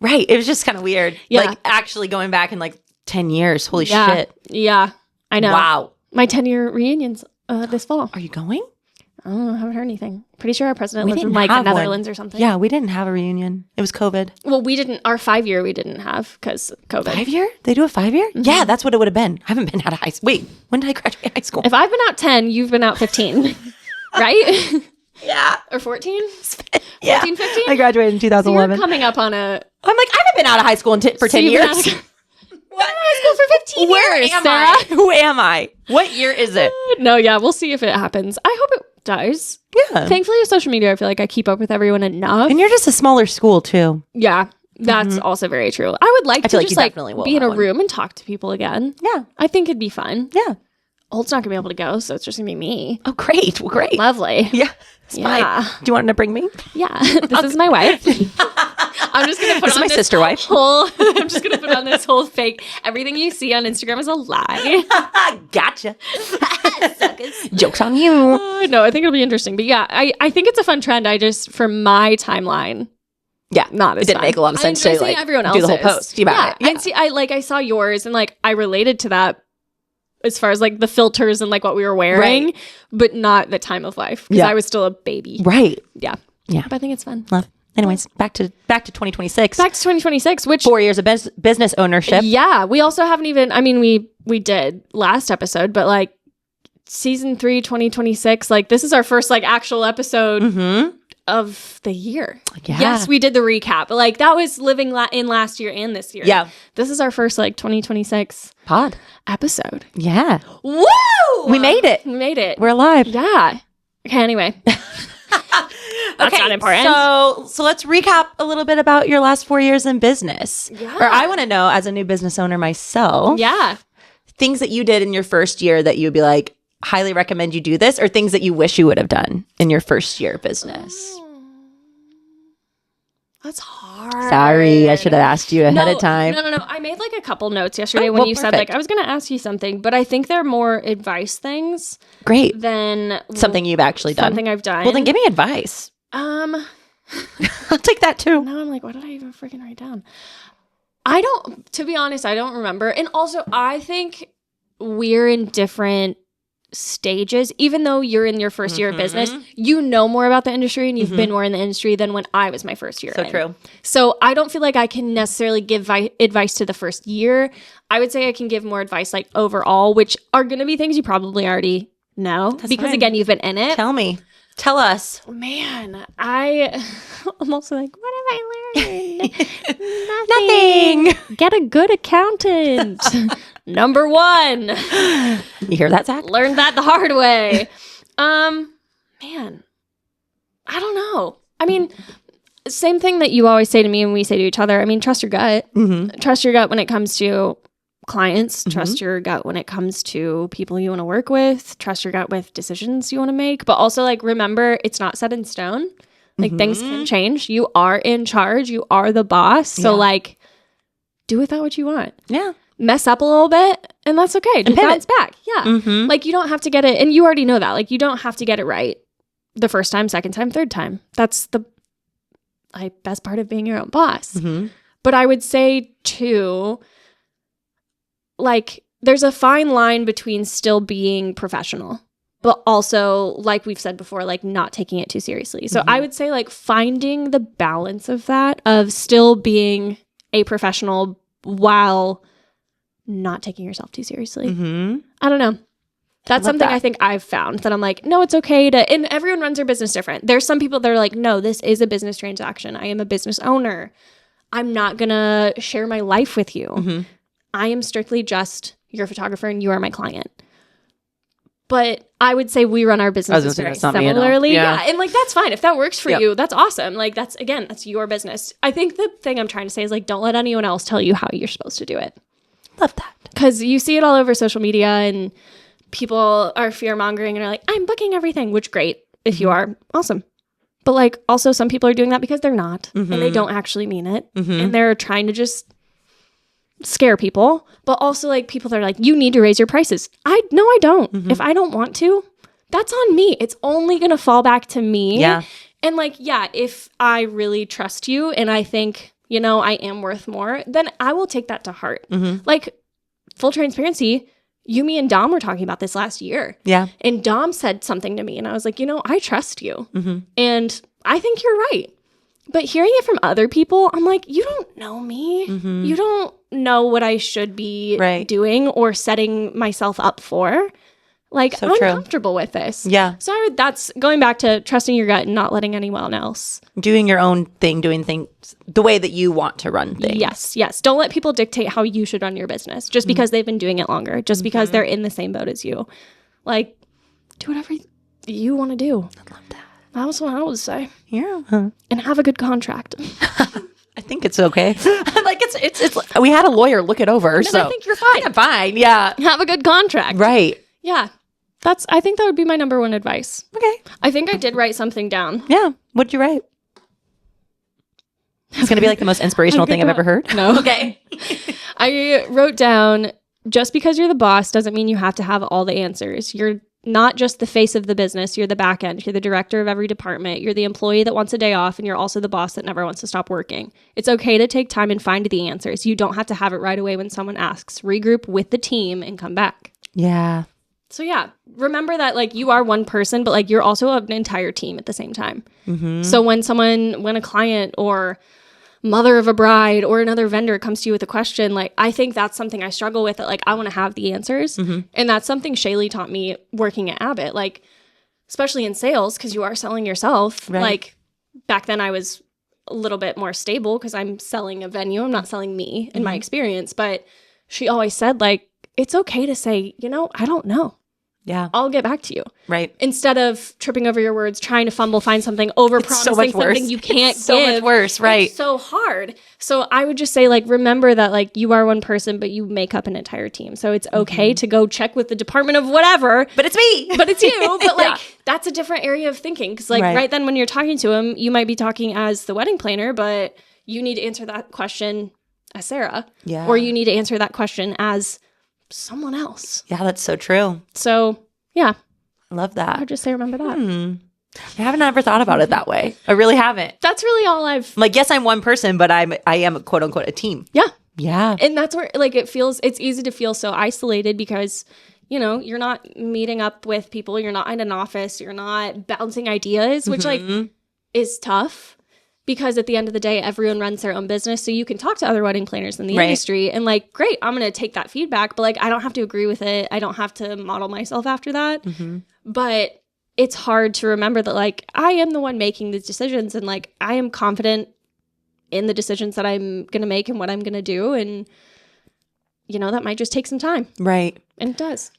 Right. It was just kind of weird. Yeah. Like actually going back in like 10 years. Holy yeah, shit. yeah, I know. Wow. My 10-year reunions this fall. Are you going? I don't know. I haven't heard anything. Pretty sure our president We lives in didn't like the have one. Netherlands or something. Yeah, we didn't have a reunion. It was COVID. Well, we didn't. Our 5-year we didn't have because COVID. 5-year? They do a 5-year? Yeah, that's what it would have been. I haven't been out of high school. Wait, when did I graduate high school? If I've been out 10, you've been out 15, right? Yeah. Or 14? Yeah. 14, 15? I graduated in So 2011. you're coming up on a... I'm like, I haven't been out of high school for 10 you've been years. out of- What? High school for 15 Where years, am Sarah. I? Who am I? What year is it? No, yeah, we'll see if it happens. I hope it does. Yeah. Thankfully, with social media, I feel like I keep up with everyone enough. And you're just a smaller school, too. Yeah, that's also very true. I would like to feel like just you like definitely will be in a have one. room and talk to people again. Yeah. I think it'd be fun. Yeah. Holt's not gonna be able to go, so it's just gonna be me. Oh, great. Well, great. Lovely. Yeah. It's Yeah. fine. Do you want to bring me? Yeah, this is my wife. I'm just gonna put This is on my this sister wife. whole. I'm just gonna put on this whole fake. Everything you see on Instagram is a lie. Gotcha. Joke's on you. No, I think it'll be interesting. But yeah, I think it's a fun trend. I just for my timeline. Yeah. Not as It didn't fun. make a lot of sense I to enjoy like seeing everyone do the whole else's. post about it. And see, I saw yours and like I related to that as far as like the filters and like what we were wearing, Right. but not the time of life because Yeah. I was still a baby. Right. Yeah, Yeah. But I think it's fun. Love. Anyways, back to 2026. Back to 2026, which 4 years of business ownership. yeah, we also haven't even. I mean, we did last episode, but like season 3, 2026, like this is our first like actual episode. Mm-hmm. Of the year. Yeah. Yes, we did the recap. But like that was living in last year and this year. Yeah. This is our first like 2026 Pod. episode. Yeah. Woo! We made it. We made it. We're alive. Yeah. Okay, anyway. That's not important. So let's recap a little bit about your last 4 years in business. Yeah. Or I want to know, as a new business owner myself, Yeah. things that you did in your first year that you would be like, highly recommend you do this, or things that you wish you would have done in your first year of business. That's hard. Sorry, I should have asked you ahead of time. No. I made like a couple notes yesterday Oh, when well, you said perfect. like I was going to ask you something, but I think they're more advice things Great. than Something you've actually done. something I've done. Well, then give me advice. I'll take that too. Now I'm like, what did I even freaking write down? I don't, to be honest, I don't remember. And also, I think we're in different stages. Even though you're in your first year of business, you know more about the industry and you've been more in the industry than when I was my first year. So in. true. So I don't feel like I can necessarily give advice to the first year. I would say I can give more advice like overall, which are going to be things you probably already know because fine. again, you've been in it. Tell me. Tell us. Man, I'm also like, what have I learned? Nothing. Get a good accountant. Number 1. You hear that, Zach? Learned that the hard way. Man, I don't know. I mean, same thing that you always say to me and we say to each other. I mean, trust your gut. Mm-hmm. Trust your gut when it comes to clients. Trust your gut when it comes to people you want to work with. Trust your gut with decisions you want to make. But also, like, remember, it's not set in stone. Like, things can change. You are in charge. You are the boss. So, Yeah. like, do with that what you want. Yeah. Mess up a little bit, and that's okay. Just pivot. bounce back. Yeah. Mm-hmm. Like, you don't have to get it. And you already know that. Like, you don't have to get it right the first time, second time, third time. That's the best part of being your own boss. Mm-hmm. But I would say, too, like, there's a fine line between still being professional, but also, like we've said before, like, not taking it too seriously. So I would say, like, finding the balance of that, of still being a professional while not taking yourself too seriously. Mm-hmm. I don't know. That's love something that. I think I've found that I'm like, no, it's okay to, and everyone runs their business different. There's some people that are like, no, this is a business transaction. I am a business owner. I'm not going to share my life with you. Mm-hmm. I am strictly just your photographer and you are my client. But I would say we run our businesses say very that's not me at all. similarly. Yeah. And like, that's fine. If that works for Yep. you, that's awesome. Like, that's your business. I think the thing I'm trying to say is like, don't let anyone else tell you how you're supposed to do it. Love that. Because you see it all over social media and people are fear mongering and are like, I'm booking everything, which great. If you are, awesome. But like, also some people are doing that because they're not and they don't actually mean it. And they're trying to just scare people. But also like people that are like, you need to raise your prices. No, I don't. If I don't want to, that's on me. It's only going to fall back to me. Yeah. And like, yeah, if I really trust you and I think, you know, I am worth more, then I will take that to heart. Like, full transparency, me and Dom were talking about this last year. Yeah. And Dom said something to me and I was like, I trust you. And I think you're right. But hearing it from other people, I'm like, you don't know me. You don't know what I should be doing or setting myself up for. Like, I'm comfortable with this. Yeah. So that's going back to trusting your gut and not letting anyone else. Doing your own thing, doing things the way that you want to run things. Yes. Don't let people dictate how you should run your business just because they've been doing it longer, just because they're in the same boat as you. Like, do whatever you want to do. I love that. That's what I would say. Yeah. And have a good contract. I think it's okay. Like it's we had a lawyer look it over. And so I think you're fine. I'm fine. Yeah. Have a good contract. Right. Yeah. I think that would be my number one advice. Okay. I think I did write something down. Yeah. What'd you write? It's going to be like the most inspirational thing I've ever heard. No. Okay. I wrote down, just because you're the boss doesn't mean you have to have all the answers. You're not just the face of the business. You're the back end. You're the director of every department. You're the employee that wants a day off, and you're also the boss that never wants to stop working. It's okay to take time and find the answers. You don't have to have it right away when someone asks. Regroup with the team and come back. Yeah. So yeah, remember that like you are one person, but like you're also an entire team at the same time. So when a client or mother of a bride or another vendor comes to you with a question, like I think that's something I struggle with, that like I want to have the answers. And that's something Shaylee taught me working at Abbott, like especially in sales, because you are selling yourself. Like back then I was a little bit more stable because I'm selling a venue. I'm not selling me in my experience, but she always said like, it's okay to say, I don't know. Yeah. I'll get back to you. Right. Instead of tripping over your words, trying to fumble, find something, over-promising something you can't so give. much worse, right. It's so hard. So I would just say, like, remember that, like, you are one person, but you make up an entire team. So it's okay to go check with the department of whatever. But it's me. But it's you. But, like, that's a different area of thinking. Because, like, right then when you're talking to him, you might be talking as the wedding planner, but you need to answer that question as Sarah. Yeah. Or you need to answer that question as someone else. Yeah, that's so true. So, yeah. I love that. I'd just say remember that. I haven't ever thought about it that way. I really haven't. That's really all I'm like, yes, I'm one person, but I am quote unquote a team. Yeah. Yeah. And that's where like it's easy to feel so isolated because, you're not meeting up with people, you're not in an office, you're not bouncing ideas, which like is tough. Because at the end of the day, everyone runs their own business. So you can talk to other wedding planners in the industry and like, great, I'm going to take that feedback. But like, I don't have to agree with it. I don't have to model myself after that. But it's hard to remember that like, I am the one making these decisions. And like, I am confident in the decisions that I'm going to make and what I'm going to do. And, that might just take some time. Right. And it does.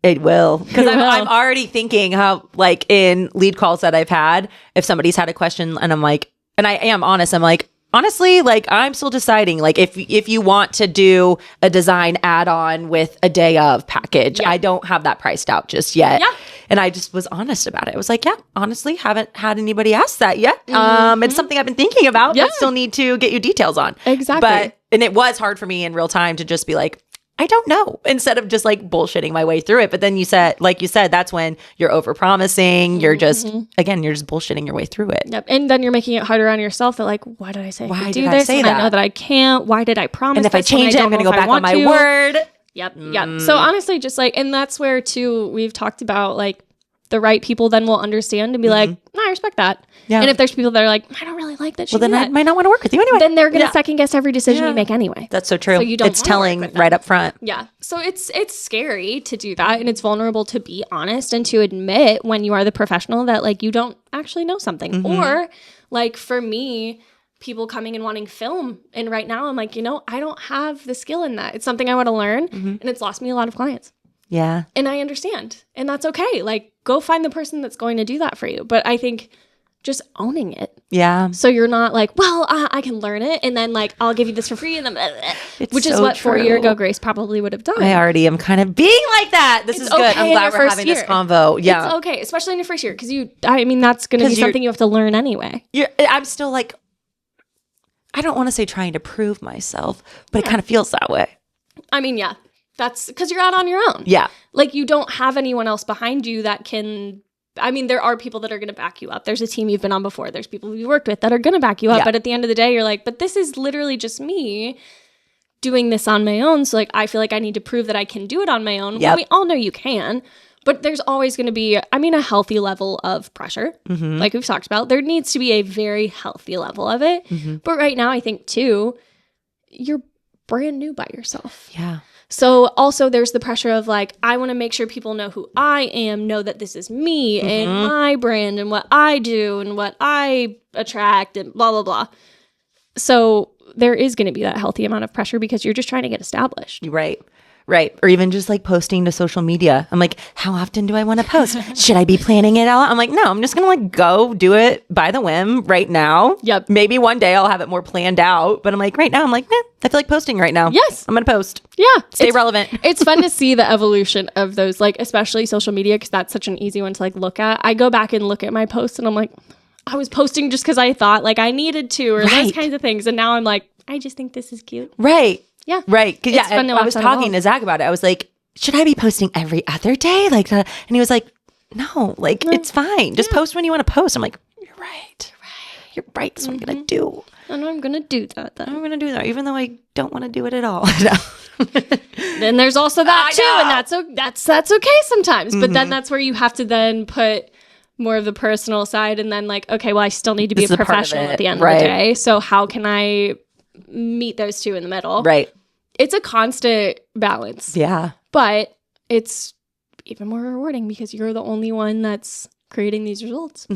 It will. Because I'm already thinking how like in lead calls that I've had, if somebody's had a question and I'm like, and I am honest. I'm like, honestly, like I'm still deciding. Like if you want to do a design add-on with a day of package, I don't have that priced out just yet. Yeah. And I just was honest about it. I was like, yeah, honestly, haven't had anybody ask that yet. It's something I've been thinking about, but still need to get you details on. Exactly. And it was hard for me in real time to just be like, I don't know, instead of just like bullshitting my way through it. But then you said, that's when you're overpromising. You're just, again, you're just bullshitting your way through it. Yep. And then you're making it harder on yourself. That like, why did I say why I could did do I this? say And that? I know that I can't. Why did I promise? And if I change it, I'm going to go back on my word. Yep. Yep. So honestly, just like, and that's where too, we've talked about like the right people then will understand and be like, no, I respect that. Yeah. And if there's people that are like, I don't really like that. Well, then I might not want to work with you anyway. Then they're going to second guess every decision you make anyway. That's so true. So you don't it's telling right up front. Yeah. So it's scary to do that. And it's vulnerable to be honest and to admit when you are the professional that like you don't actually know something. Or like for me, people coming and wanting film. And right now I'm like, I don't have the skill in that. It's something I want to learn. And it's lost me a lot of clients. Yeah. And I understand. And that's okay. Like, go find the person that's going to do that for you. But I think just owning it. Yeah. So you're not like, well, I can learn it. And then, like, I'll give you this for free. And then, which is what 4 year ago Grace probably would have done. I already am kind of being like that. This is good. I'm glad we're having this convo. Yeah. It's okay. Especially in your first year. Because that's going to be something you have to learn anyway. I'm still like, I don't want to say trying to prove myself, but it kind of feels that way. I mean, yeah. That's because you're out on your own. Yeah. Like you don't have anyone else behind you that can, there are people that are going to back you up. There's a team you've been on before. There's people you worked with that are going to back you up. Yeah. But at the end of the day, you're like, but this is literally just me doing this on my own. So like, I feel like I need to prove that I can do it on my own. Yep. Well, we all know you can, but there's always going to be, I mean, a healthy level of pressure. Like we've talked about, there needs to be a very healthy level of it. But right now, I think too, you're brand new by yourself. Yeah. So also there's the pressure of like, I want to make sure people know who I am, know that this is me and my brand and what I do and what I attract and blah, blah, blah. So there is going to be that healthy amount of pressure because you're just trying to get established. Right. Right. Or even just like posting to social media. I'm like, how often do I want to post? Should I be planning it out? I'm like, no, I'm just going to like go do it by the whim right now. Yep. Maybe one day I'll have it more planned out. But I'm like, right now, I'm like, I feel like posting right now. Yes. I'm going to post. Yeah. Stay relevant. It's fun to see the evolution of those, like, especially social media, because that's such an easy one to like look at. I go back and look at my posts and I'm like, I was posting just because I thought like I needed to or those kinds of things. And now I'm like, I just think this is cute. Right. Yeah. Right. Because It's fun to I watch was that talking evolve. to Zach about it. I was like, should I be posting every other day? Like, and he was like, no, like it's fine. Just post when you want to post. I'm like, you're right. You're right. That's what I'm going to do. And I'm going to do that then. I'm going to do that, even though I don't want to do it at all. Then there's also that too. And that's okay sometimes. But then that's where you have to then put more of the personal side and then like, okay, well, I still need to be This a is a part of professional it. at the end Right. of the day. So how can I meet those two in the middle? Right. It's a constant balance. Yeah. But it's even more rewarding because you're the only one that's creating these results.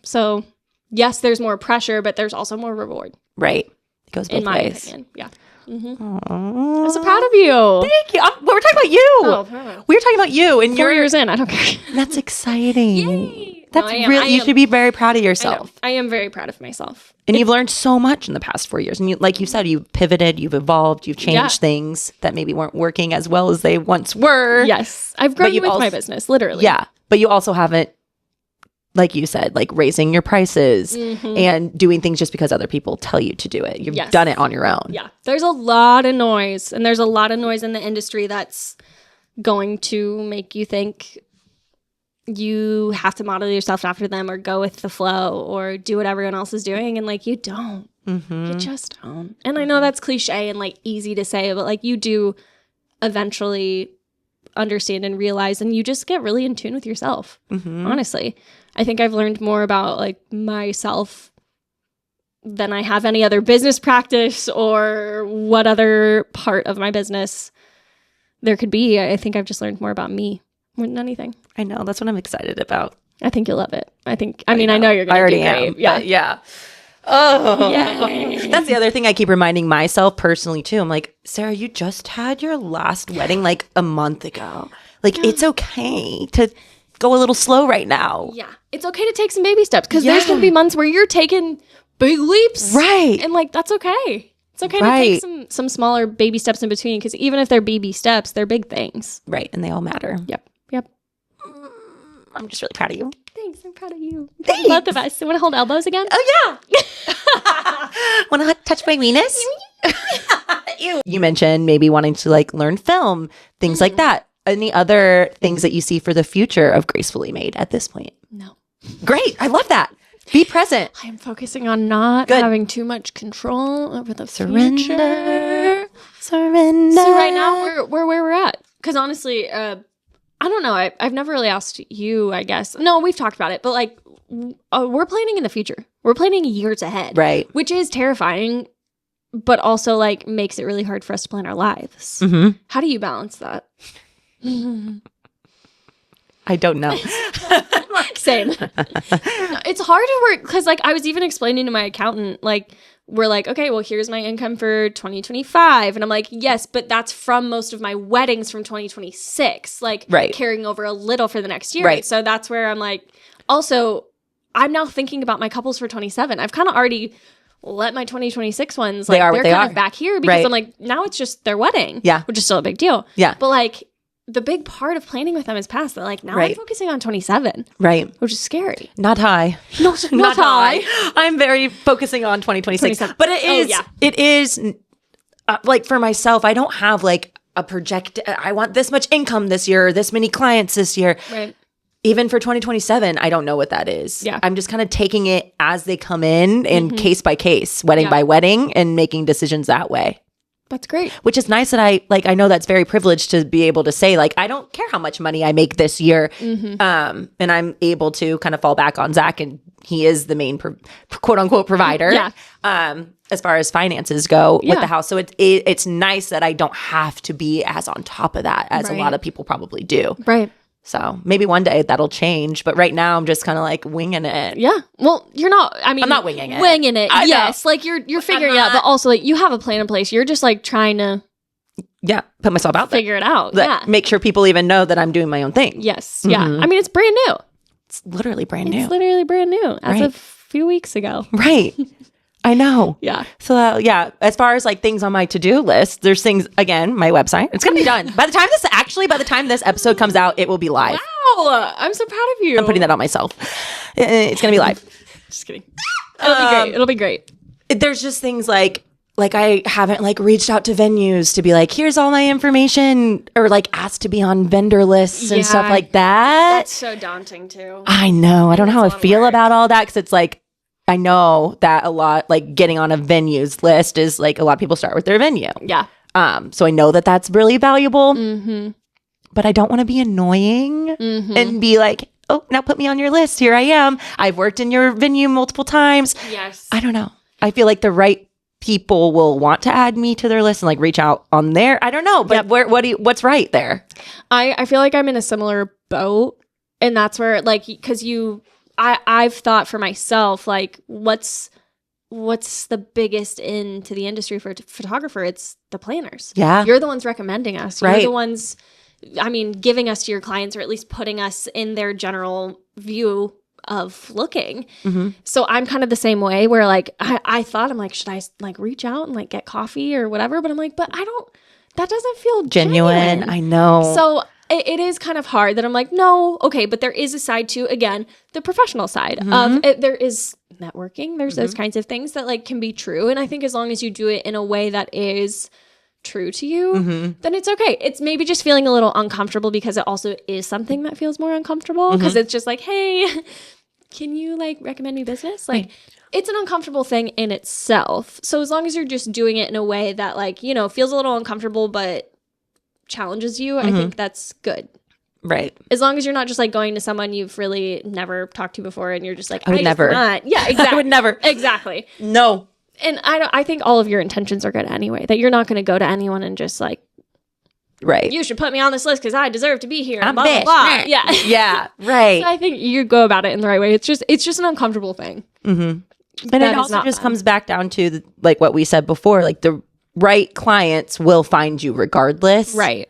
So yes, there's more pressure, but there's also more reward. Right. It goes both in my ways. opinion. Yeah. I'm so proud of you. Thank you. We're talking about you. Oh, We're talking about you. And 4 years in, I don't care. That's exciting. Yay. That's No, I am. really, I you am. should be very proud of I know. yourself. I am very proud of myself. And you've learned so much in the past 4 years. And you, like you said, you've pivoted, you've evolved, you've changed Yeah. things that maybe weren't working as well as they once were. Yes. I've grown you've with my also- business, literally. Yeah. But you also haven't, like you said, like raising your prices and doing things just because other people tell you to do it. You've Yes. done it on your own. Yeah. There's a lot of noise, and there's a lot of noise in the industry that's going to make you think you have to model yourself after them or go with the flow or do what everyone else is doing. And like, you don't. You just don't. And I know that's cliche and like easy to say, but like you do eventually understand and realize, and you just get really in tune with yourself. Honestly, I think I've learned more about like myself than I have any other business practice or what other part of my business there could be. I think I've just learned more about me more than anything. I know. That's what I'm excited about. I think you'll love it. I know you're going to do great. Yeah. Yeah. Oh, that's the other thing I keep reminding myself personally too. I'm like, Sarah, you just had your last wedding like a month ago. Like, it's okay to go a little slow right now. Yeah. It's okay to take some baby steps because there's going to be months where you're taking big leaps. Right. And like, that's okay. It's okay Right. to take some smaller baby steps in between because even if they're baby steps, they're big things. Right. And they all matter. Yep. I'm just really proud of you. Thanks. I'm proud of you. Thanks. Both of us. You want to hold elbows again? Oh, yeah. Want to touch my weenus? Ew. You mentioned maybe wanting to like learn film, things like that. Any other things that you see for the future of Gracefully Made at this point? No. Great. I love that. Be present. I am focusing on not Good. having too much control over the Surrender. future. Surrender. So right now we're where we're at. Because honestly, I don't know. I've never really asked you, I guess. No, we've talked about it. But like, we're planning in the future. We're planning years ahead. Right. Which is terrifying, but also like makes it really hard for us to plan our lives. How do you balance that? I don't know. Same. It's hard to work because like I was even explaining to my accountant, like we're like, okay, well, here's my income for 2025. And I'm like, yes, but that's from most of my weddings from 2026, like Right. carrying over a little for the next year. Right. So that's where I'm like, also, I'm now thinking about my couples for 27. I've kind of already let my 2026 ones, like They are what they're they kind are. of back here because Right. I'm like, now it's just their wedding. Yeah. Which is still a big deal. Yeah. But like the big part of planning with them is past that. Like now I'm Right. focusing on 27, Right. which is scary. Not high. Not high. I'm very focusing on 2026. 27. But it Oh, is, yeah. it is like for myself, I don't have like a project. I want this much income this year, or this many clients this year. Right. Even for 2027, I don't know what that is. Yeah. I'm just kind of taking it as they come in and case by case, wedding Yeah. by wedding, and making decisions that way. That's great. Which is nice that I know that's very privileged to be able to say, like, I don't care how much money I make this year. And I'm able to kind of fall back on Zach, and he is the main quote unquote provider. Yeah. As far as finances go with the house. So it's nice that I don't have to be as on top of that as a lot of people probably do. Right. So maybe one day that'll change. But right now I'm just kind of like winging it. Yeah. Well, you're not, I mean, I'm not winging it. Winging it. I Yes. know. Like you're figuring it out, but also like you have a plan in place. You're just like trying to put myself out there. figure it out. Make sure people even know that I'm doing my own thing. Yes. Yeah. I mean, it's brand new. It's literally brand new. It's literally brand new as of a few weeks ago. Right. I know. Yeah. So as far as like things on my to-do list, there's things, again, my website. It's going to be done. By the time this episode comes out, it will be live. Wow. I'm so proud of you. I'm putting that on myself. It's going to be live. Just kidding. It'll be great. It'll be great. There's just things like I haven't like reached out to venues to be like, here's all my information, or like asked to be on vendor lists and stuff like that. That's so daunting too. I know. I don't know how I feel about all that, because it's like, I know that a lot, like getting on a venues list is like a lot of people start with their venue. Yeah. So I know that that's really valuable, but I don't want to be annoying and be like, oh, now put me on your list. Here I am. I've worked in your venue multiple times. Yes. I don't know. I feel like the right people will want to add me to their list and like reach out on there. I don't know, but what's right there? I feel like I'm in a similar boat, and that's where like, because I've thought for myself, like, what's the biggest into the industry for a photographer? It's the planners. Yeah. You're the ones recommending us. Right. You're the ones, I mean, giving us to your clients, or at least putting us in their general view of looking. So I'm kind of the same way, where like, I thought, I'm like, should I like reach out and like get coffee or whatever? But I'm like, that doesn't feel genuine. I know. So it is kind of hard that I'm like, no, okay, but there is a side to, again, the professional side of it. There is networking. There's those kinds of things that like can be true. And I think as long as you do it in a way that is true to you, then it's okay. It's maybe just feeling a little uncomfortable, because it also is something that feels more uncomfortable, because it's just like, hey, can you like recommend me business? Like, it's an uncomfortable thing in itself. So as long as you're just doing it in a way that like, you know, feels a little uncomfortable, but challenges you, I think that's good. Right. As long as you're not just like going to someone you've really never talked to before, and you're just like, I would never. Yeah, exactly. I would never. Exactly. No. And I think all of your intentions are good anyway, that you're not going to go to anyone and just like, right, you should put me on this list because I deserve to be here. I'm blah, blah, blah. Yeah. Yeah. Right. So I think you go about it in the right way. It's just an uncomfortable thing. And it also just comes back down to like what we said before, like the right clients will find you regardless. Right.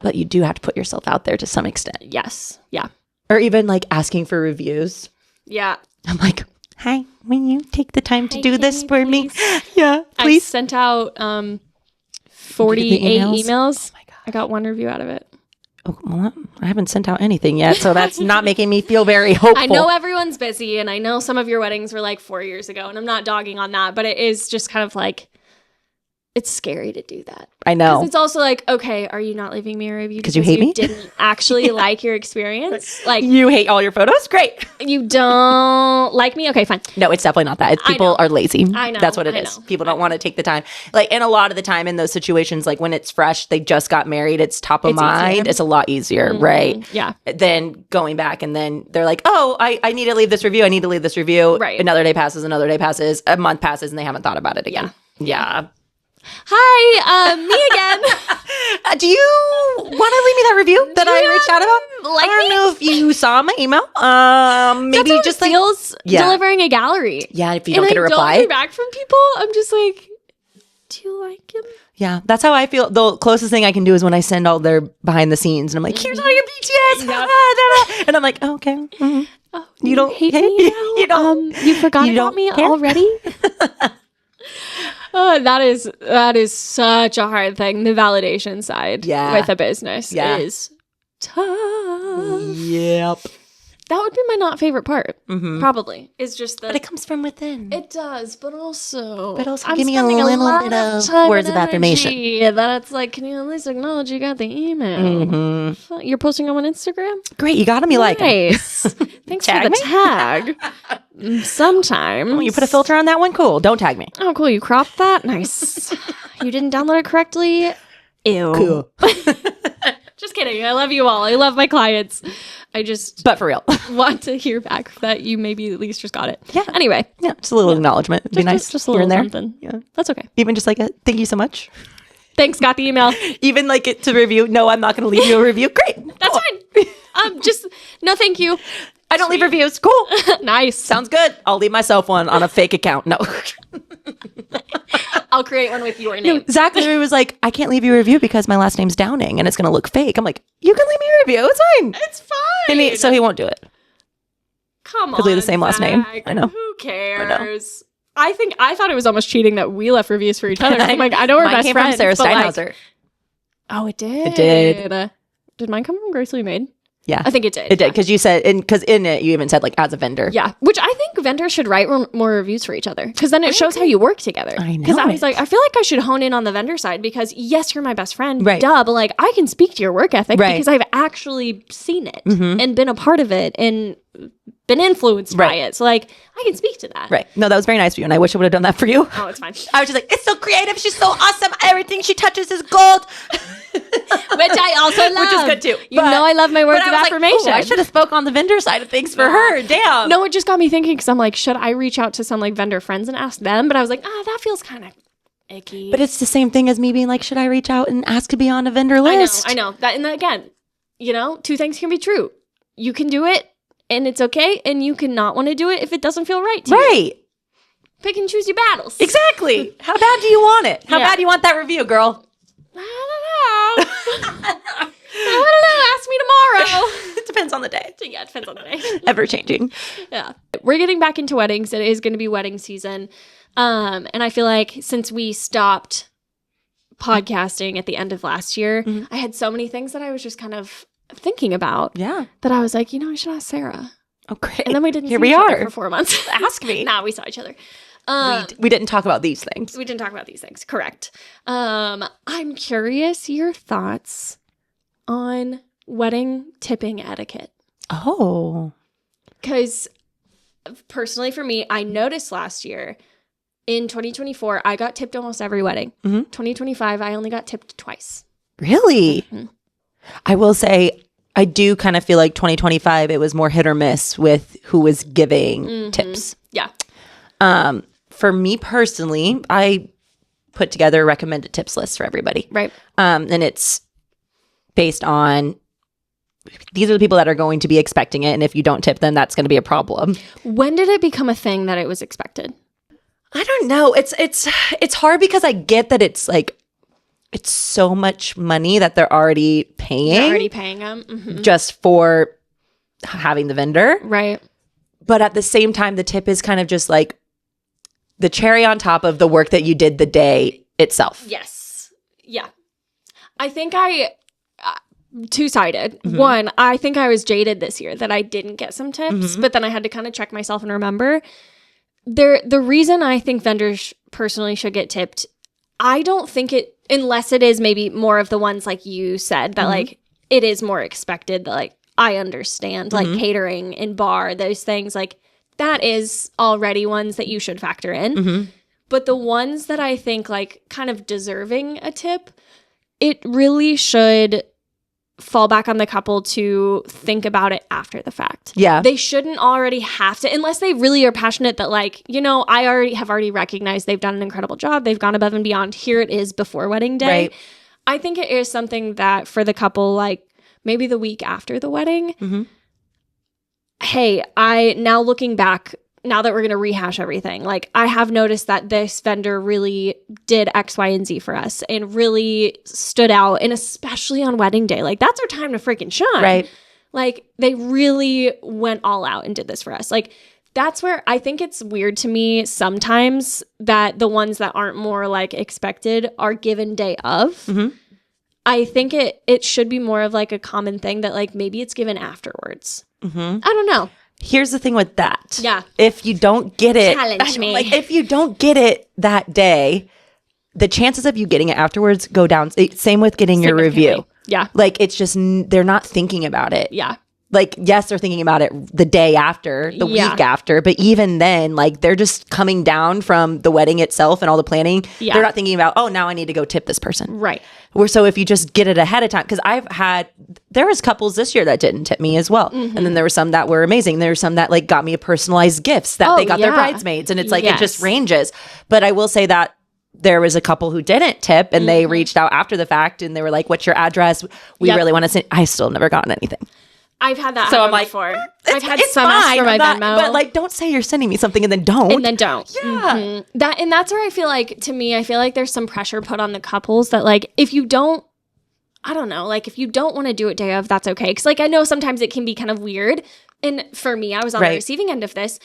But you do have to put yourself out there to some extent. Yes. Yeah. Or even like asking for reviews. Yeah. I'm like, hi, will you take the time to do this for me? Please? Yeah, I please. sent out 48 emails. Oh my God. I got one review out of it. Oh, well, I haven't sent out anything yet, so that's not making me feel very hopeful. I know everyone's busy, and I know some of your weddings were like 4 years ago, and I'm not dogging on that, but it is just kind of like, it's scary to do that. I know. It's also like, okay, are you not leaving me a review because you hate me? Didn't actually like your experience? Like, you hate all your photos? Great. You don't like me? Okay, fine. No, it's definitely not that. It's people are lazy. I know. That's what it is. People don't want to take the time. Like, and a lot of the time in those situations, like when it's fresh, they just got married, it's top of mind. Easier. It's a lot easier, right? Yeah. Then going back, and then they're like, oh, I need to leave this review. I need to leave this review. Right. Another day passes, a month passes, and they haven't thought about it again. Yeah. Hi, me again. Do you want to leave me that review that I reached out about? Like, I don't know if you saw my email. Maybe That's how just it feels delivering a gallery. Yeah, if you don't get a reply. I don't hear back from people, I'm just like, do you like him? Yeah, that's how I feel. The closest thing I can do is when I send all their behind the scenes, and I'm like, here's all your BTS. Yep. And I'm like, oh, okay. Mm-hmm. Oh, you don't hate me now? You don't. You forgot you about me care? already? That is such a hard thing. The validation side with a business is tough. Yep. That would be my not favorite part. Probably. Is just but it comes from within. It does, but also I'm give me a little bit of words of affirmation. That it's like, can you at least acknowledge you got the email? You're posting them on Instagram? Great, you got them. You like them. Nice. Thanks for the tag. Sometime. Oh, you put a filter on that one? Cool. Don't tag me. Oh, cool. You cropped that? Nice. You didn't download it correctly. Ew. Cool. Just kidding. I love you all. I love my clients. I just But for real. want to hear back that you maybe at least just got it. Yeah. Anyway. Yeah, just a little acknowledgement. It'd be nice. Just a here little and there. something. Yeah. That's okay. Even just like a thank you so much. Thanks. Got the email. Even like it to review. No, I'm not going to leave you a review. Great. That's Cool. fine. Just no thank you. I don't leave reviews. Cool. Nice. Sounds good. I'll leave myself one on a fake account. No. I'll create one with your name. Zach literally was like, I can't leave you a review because my last name's Downing and it's going to look fake. I'm like, you can leave me a review. It's fine. It's fine. So he won't do it. Come on. Because we have the same last name. Zach. I know. Who cares? I thought it was almost cheating that we left reviews for each other. I'm like, I know we're Mine best came friends. from Sarah but, like, Steinhauser. oh, it did. It did. Did mine come from Gracefully Made? Yeah. I think it did. It did. Because you said, because in it, you even said like as a vendor. Yeah, which I think vendors should write more reviews for each other because then it shows how you work together. I know Because I was it. like, I feel like I should hone in on the vendor side because yes, you're my best friend, Right. duh, but like I can speak to your work ethic Right. because I've actually seen it Mhm. and been a part of it and been influenced by Right. it. So like I can speak to that. Right. No, that was very nice of you. And I wish I would have done that for you. Oh, it's fine. I was just like, it's so creative. She's so awesome. Everything she touches is gold. Which I also love. Which is good too. You know I love my words of affirmation. I should have spoke on the vendor side of things for her. Damn. No, it just got me thinking because I'm like, should I reach out to some like vendor friends and ask them? But I was like, that feels kind of icky. But it's the same thing as me being like, should I reach out and ask to be on a vendor list? I know. That, and then again, two things can be true. You can do it and it's okay, and you can not want to do it if it doesn't feel right to you. Right. Pick and choose your battles. Exactly. How bad do you want it? How Yeah. bad do you want that review, girl? I don't know. Ask me tomorrow. It depends on the day. Yeah, it depends on the day. Ever changing. Yeah. We're getting back into weddings. It is going to be wedding season. And I feel like since we stopped podcasting at the end of last year, I had so many things that I was just kind of thinking about Yeah. that I was like, I should ask Sarah. Oh, great. And then we didn't Here see we each other are. for 4 months. Ask me. Nah, we saw each other. We didn't talk about these things. We didn't talk about these things. Correct. I'm curious your thoughts on wedding tipping etiquette. Oh. Because personally for me, I noticed last year in 2024, I got tipped almost every wedding. Mhm. 2025, I only got tipped twice. Really? Mhm. I will say, I do kind of feel like 2025, it was more hit or miss with who was giving tips. Yeah. For me personally, I put together a recommended tips list for everybody. Right. And it's based on these are the people that are going to be expecting it. And if you don't tip them, that's going to be a problem. When did it become a thing that it was expected? I don't know. It's hard because I get that it's like, it's so much money that they're already paying. You're already paying them. Mhm. Just for having the vendor. Right. But at the same time, the tip is kind of just like the cherry on top of the work that you did the day itself. Yes. Yeah. I think two-sided. One, I think I was jaded this year that I didn't get some tips, but then I had to kind of check myself and remember. The reason I think vendors personally should get tipped, I don't think it, unless it is maybe more of the ones like you said, that like it is more expected, that like I understand, like catering and bar, those things, like that is already ones that you should factor in. But the ones that I think like kind of deserving a tip, it really should fall back on the couple to think about it after the fact. Yeah. They shouldn't already have to, unless they really are passionate that like, I have already recognized they've done an incredible job. They've gone above and beyond. Here it is before wedding day. Right. I think it is something that for the couple, like maybe the week after the wedding, hey, now looking back, now that we're going to rehash everything, like I have noticed that this vendor really did X, Y, and Z for us and really stood out. And especially on wedding day, like that's our time to freaking shine. Right. Like they really went all out and did this for us. Like that's where I think it's weird to me sometimes that the ones that aren't more like expected are given day of. I think it should be more of like a common thing that like maybe it's given afterwards. I don't know. Here's the thing with that. Yeah. If you don't get it, Challenge me. like if you don't get it that day, the chances of you getting it afterwards go down. Same with getting your review. Yeah. Like it's just they're not thinking about it. Yeah. like, yes, they're thinking about it the day after, the week after, but even then, like, they're just coming down from the wedding itself and all the planning. Yeah. They're not thinking about, oh, now I need to go tip this person. Right. So if you just get it ahead of time, because there was couples this year that didn't tip me as well. And then there were some that were amazing. There were some that like got me personalized gifts that they got their bridesmaids. And it's like, it just ranges. But I will say that there was a couple who didn't tip and they reached out after the fact and they were like, what's your address? We really want to send. I still never gotten anything. I've had that so I'm like, before. I've had some fine, ask for my Venmo. But like, don't say you're sending me something and then don't. Yeah. That's where I feel like, to me, I feel like there's some pressure put on the couples that like, if you don't, I don't know, like if you don't want to do it day of, that's okay. Because like, I know sometimes it can be kind of weird. And for me, I was on the receiving end of this.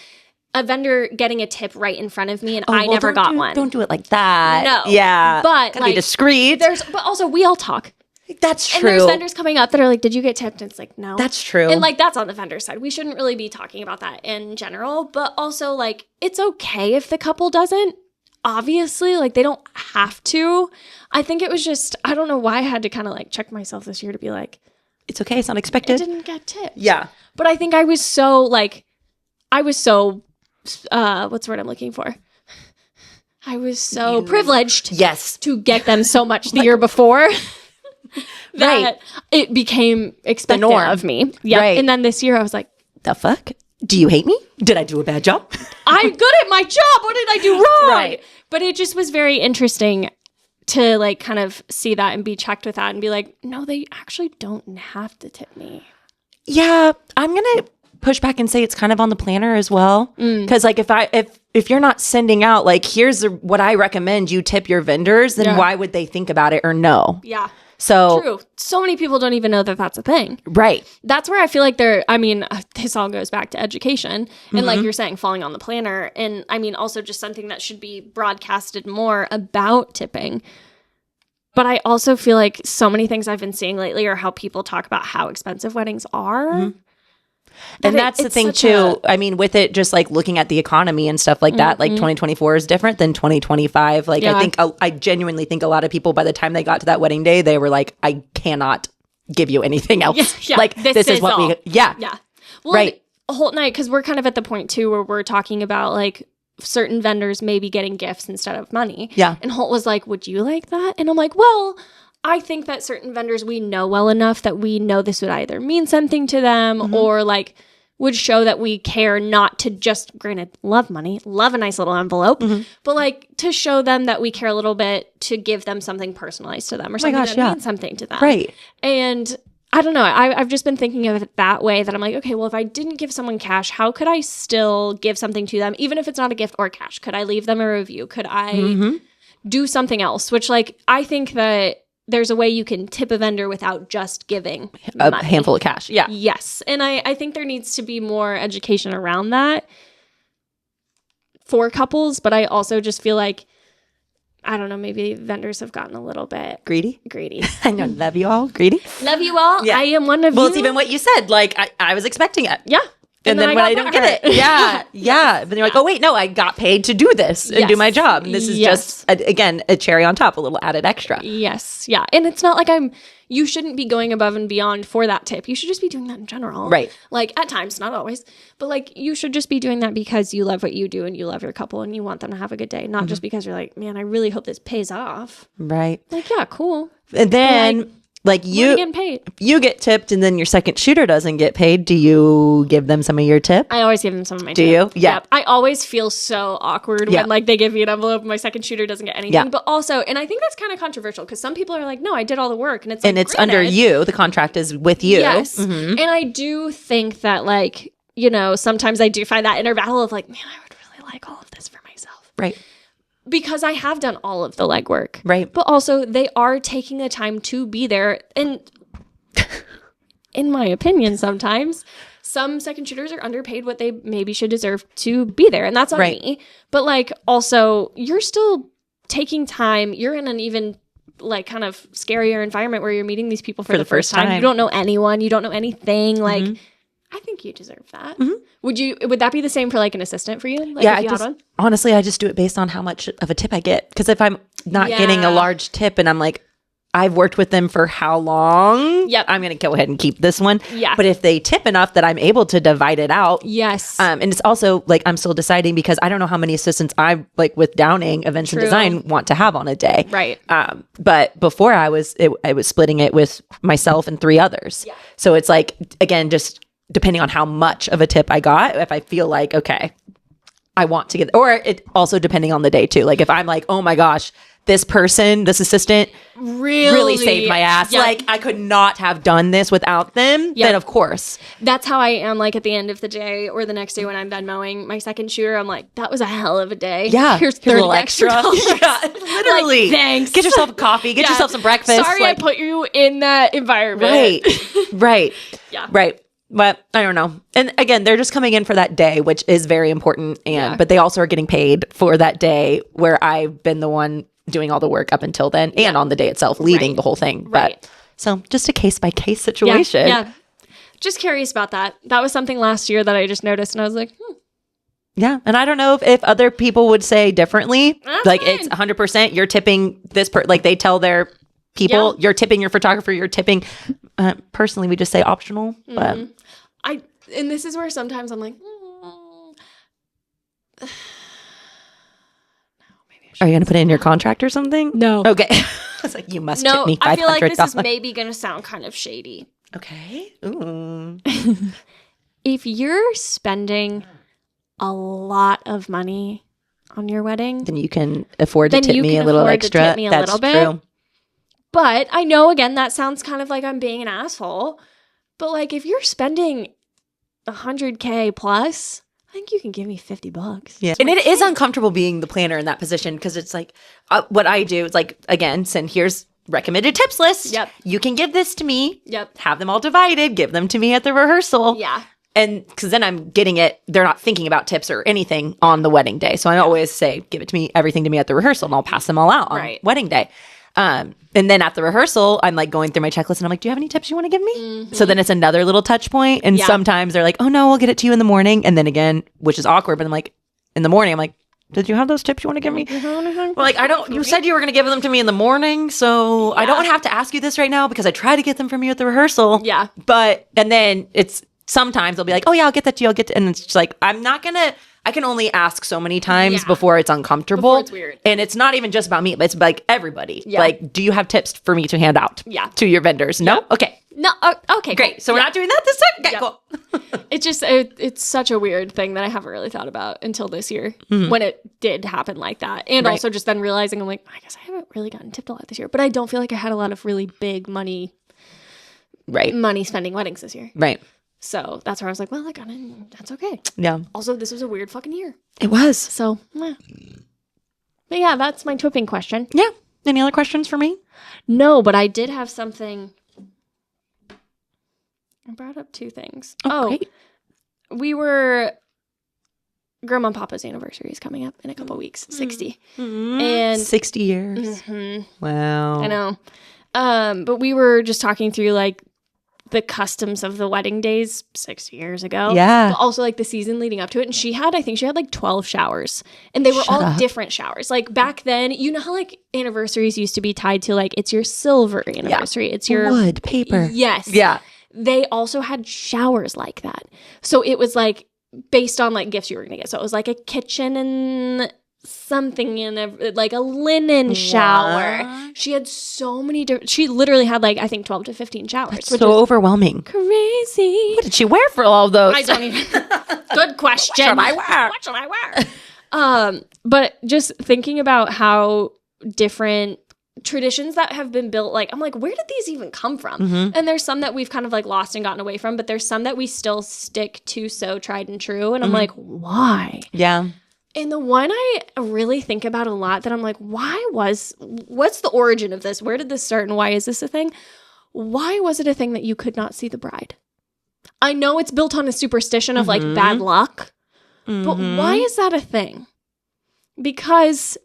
A vendor getting a tip right in front of me and I never got one. Don't do it like that. No. Yeah. But gotta be discreet. But also we all talk. That's true. And there's vendors coming up that are like, did you get tipped? And it's like, no. That's true. And like, that's on the vendor side. We shouldn't really be talking about that in general. But also like, it's okay if the couple doesn't. Obviously, like they don't have to. I think it was just, I don't know why I had to kind of like check myself this year to be like, it's okay. It's unexpected. I didn't get tipped. Yeah. But I think I was so what's the word I'm looking for? I was so privileged to get them so much the year before that it became expected of me. Yeah. Right. And then this year I was like, the fuck? Do you hate me? Did I do a bad job? I'm good at my job. What did I do wrong? Right. But it just was very interesting to like kind of see that and be checked with that and be like, no, they actually don't have to tip me. Yeah. I'm going to push back and say it's kind of on the planner as well. Because like if you're not sending out like, here's what I recommend you tip your vendors, then why would they think about it or know? Yeah. So true. So many people don't even know that that's a thing. Right. That's where I feel like this all goes back to education and like you're saying, falling on the planner. And I mean, also just something that should be broadcasted more about tipping. But I also feel like so many things I've been seeing lately are how people talk about how expensive weddings are. And that's the thing too. I mean, with it, just like looking at the economy and stuff like that, like 2024 is different than 2025. Like I genuinely think a lot of people by the time they got to that wedding day, they were like, I cannot give you anything else. Like this is what we, Well, right. Holt and I, because we're kind of at the point too where we're talking about like certain vendors maybe getting gifts instead of money. Yeah. And Holt was like, would you like that? And I'm like, well, I think that certain vendors we know well enough that we know this would either mean something to them or like would show that we care, not to just, granted, love money, love a nice little envelope, but like to show them that we care a little bit, to give them something personalized to them or something that means something to them. Right. And I don't know. I've just been thinking of it that way, that I'm like, okay, well, if I didn't give someone cash, how could I still give something to them, even if it's not a gift or cash? Could I leave them a review? Could I do something else? Which like, I think that there's a way you can tip a vendor without just giving a handful of cash. Yeah. Yes. And I think there needs to be more education around that for couples. But I also just feel like, I don't know, maybe vendors have gotten a little bit greedy. I know. Love you all. Greedy. Love you all. Yeah. I am one of you. Well, it's even what you said. Like, I was expecting it. Yeah. And then when I don't get it, yeah. But you're like, oh, wait, no, I got paid to do this and do my job. And this is just, again, a cherry on top, a little added extra. Yes. Yeah. And it's not like you shouldn't be going above and beyond for that tip. You should just be doing that in general. Right. Like at times, not always, but like you should just be doing that because you love what you do and you love your couple and you want them to have a good day. Not just because you're like, man, I really hope this pays off. Right. Like, yeah, cool. And then... Like you get tipped and then your second shooter doesn't get paid. Do you give them some of your tip? I always give them some of my tip. Do you? Yeah. Yep. I always feel so awkward when like they give me an envelope and my second shooter doesn't get anything. Yeah. But also, and I think that's kind of controversial because some people are like, no, I did all the work. And it's like, it's under you. The contract is with you. Yes. And I do think that like, you know, sometimes I do find that inner battle of like, man, I would really like all of this for myself. Right. Because I have done all of the legwork. Right. But also they are taking the time to be there. And in my opinion, sometimes some second shooters are underpaid what they maybe should deserve to be there. And that's on me. But like also you're still taking time. You're in an even like kind of scarier environment where you're meeting these people for the first time. You don't know anyone. You don't know anything. Like I think you deserve that. Would that be the same for like an assistant for you? Like yeah, honestly, I just do it based on how much of a tip I get. Because if I'm not getting a large tip and I'm like, I've worked with them for how long? Yep. I'm going to go ahead and keep this one. Yeah. But if they tip enough that I'm able to divide it out. Yes. And it's also like I'm still deciding because I don't know how many assistants I like with Downing events and design want to have on a day. Right. But before I was splitting it with myself and 3 others. Yeah. So it's like, again, just depending on how much of a tip I got, if I feel like, okay, I want to get, or it also depending on the day too. Like if I'm like, oh my gosh, this assistant really saved my ass. Yep. Like I could not have done this without them. Then of course. That's how I am like at the end of the day or the next day when I'm done mowing my second shooter. I'm like, that was a hell of a day. Yeah. Here's a little $30 extra. Yeah, literally. Like, thanks. Get yourself a coffee. Get yourself some breakfast. Sorry I put you in that environment. Right. Yeah. Right. But I don't know. And again, they're just coming in for that day, which is very important. But they also are getting paid for that day where I've been the one doing all the work up until then and on the day itself, leading the whole thing. But so just a case by case situation. Yeah. Just curious about that. That was something last year that I just noticed and I was like, Yeah. And I don't know if other people would say differently. That's like fine. It's 100%. You're tipping this like they tell their people, you're tipping your photographer, you're tipping. Personally, we just say optional. But and this is where sometimes I'm like, are you going to put it in your contract or something? No. Okay. I was like, you must tip me $500. I feel like this is maybe going to sound kind of shady. Okay. Ooh. If you're spending a lot of money on your wedding, then you can afford to tip me a little extra. That's true. But I know, again, that sounds kind of like I'm being an asshole. But like, if you're spending $100K plus, I think you can give me $50. Yeah. And it is uncomfortable being the planner in that position because it's like what I do is like, again, here's recommended tips list. Yep. You can give this to me. Yep. Have them all divided. Give them to me at the rehearsal. Yeah. And because then I'm getting it, they're not thinking about tips or anything on the wedding day. So I always say, give it to me, everything to me at the rehearsal, and I'll pass them all out on wedding day. And then at the rehearsal, I'm like going through my checklist and I'm like, do you have any tips you want to give me? Mm-hmm. So then it's another little touch point. And sometimes they're like, oh no, we'll get it to you in the morning. And then again, which is awkward, but I'm like, in the morning, I'm like, did you have those tips you want to give me? Well, like, you said you were going to give them to me in the morning. So I don't want to have to ask you this right now because I try to get them from you at the rehearsal. Yeah. And then sometimes they'll be like, oh yeah, I'll get that to you. And it's just like, I can only ask so many times before it's uncomfortable. Before it's weird. And it's not even just about me, but it's like everybody. Yeah. Like, do you have tips for me to hand out to your vendors? No? Okay. No. Okay. Great. Cool. So we're not doing that this time? Okay, cool. It's just, it's such a weird thing that I haven't really thought about until this year when it did happen like that. And also just then realizing I'm like, I guess I haven't really gotten tipped a lot this year. But I don't feel like I had a lot of really big money spending weddings this year. Right. So that's where I was like, well, I got it. That's okay. Yeah. Also, this was a weird fucking year. It was. So, but yeah, that's my tipping question. Yeah. Any other questions for me? No, but I did have something. I brought up 2 things. Great. Grandma and Papa's anniversary is coming up in a couple weeks, 60. Mm-hmm. And 60 years. Mm-hmm. Wow. I know. But we were just talking through like the customs of the wedding days 60 years ago. Yeah. But also like the season leading up to it. And I think she had like 12 showers. And they were all different showers. Like back then, you know how like anniversaries used to be tied to like, it's your silver anniversary. It's your wood, paper. Yes. Yeah. They also had showers like that. So it was like based on like gifts you were going to get. So it was like a kitchen and something in like a linen shower. She had so many she literally had like I think 12 to 15 showers. That's so overwhelming. Crazy. What did she wear for all of those? I don't even. Good question. What should I wear? But just thinking about how different traditions that have been built, like I'm like, where did these even come from? Mm-hmm. And there's some that we've kind of like lost and gotten away from, but there's some that we still stick to so tried and true. And I'm like, why? Yeah. And the one I really think about a lot that I'm like, what's the origin of this? Where did this start and why is this a thing? Why was it a thing that you could not see the bride? I know it's built on a superstition of like bad luck, but why is that a thing? Because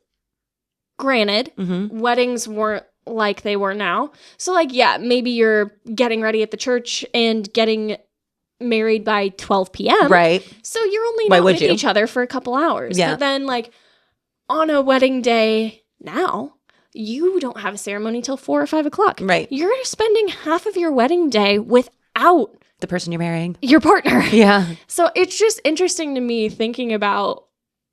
granted, weddings weren't like they were now. So like, yeah, maybe you're getting ready at the church and getting married by 12 p.m. Right. So you're only not with each other for a couple hours. Yeah. But then like on a wedding day now, you don't have a ceremony till 4 or 5 o'clock. Right. You're spending half of your wedding day without The person you're marrying. your partner. Yeah. So it's just interesting to me thinking about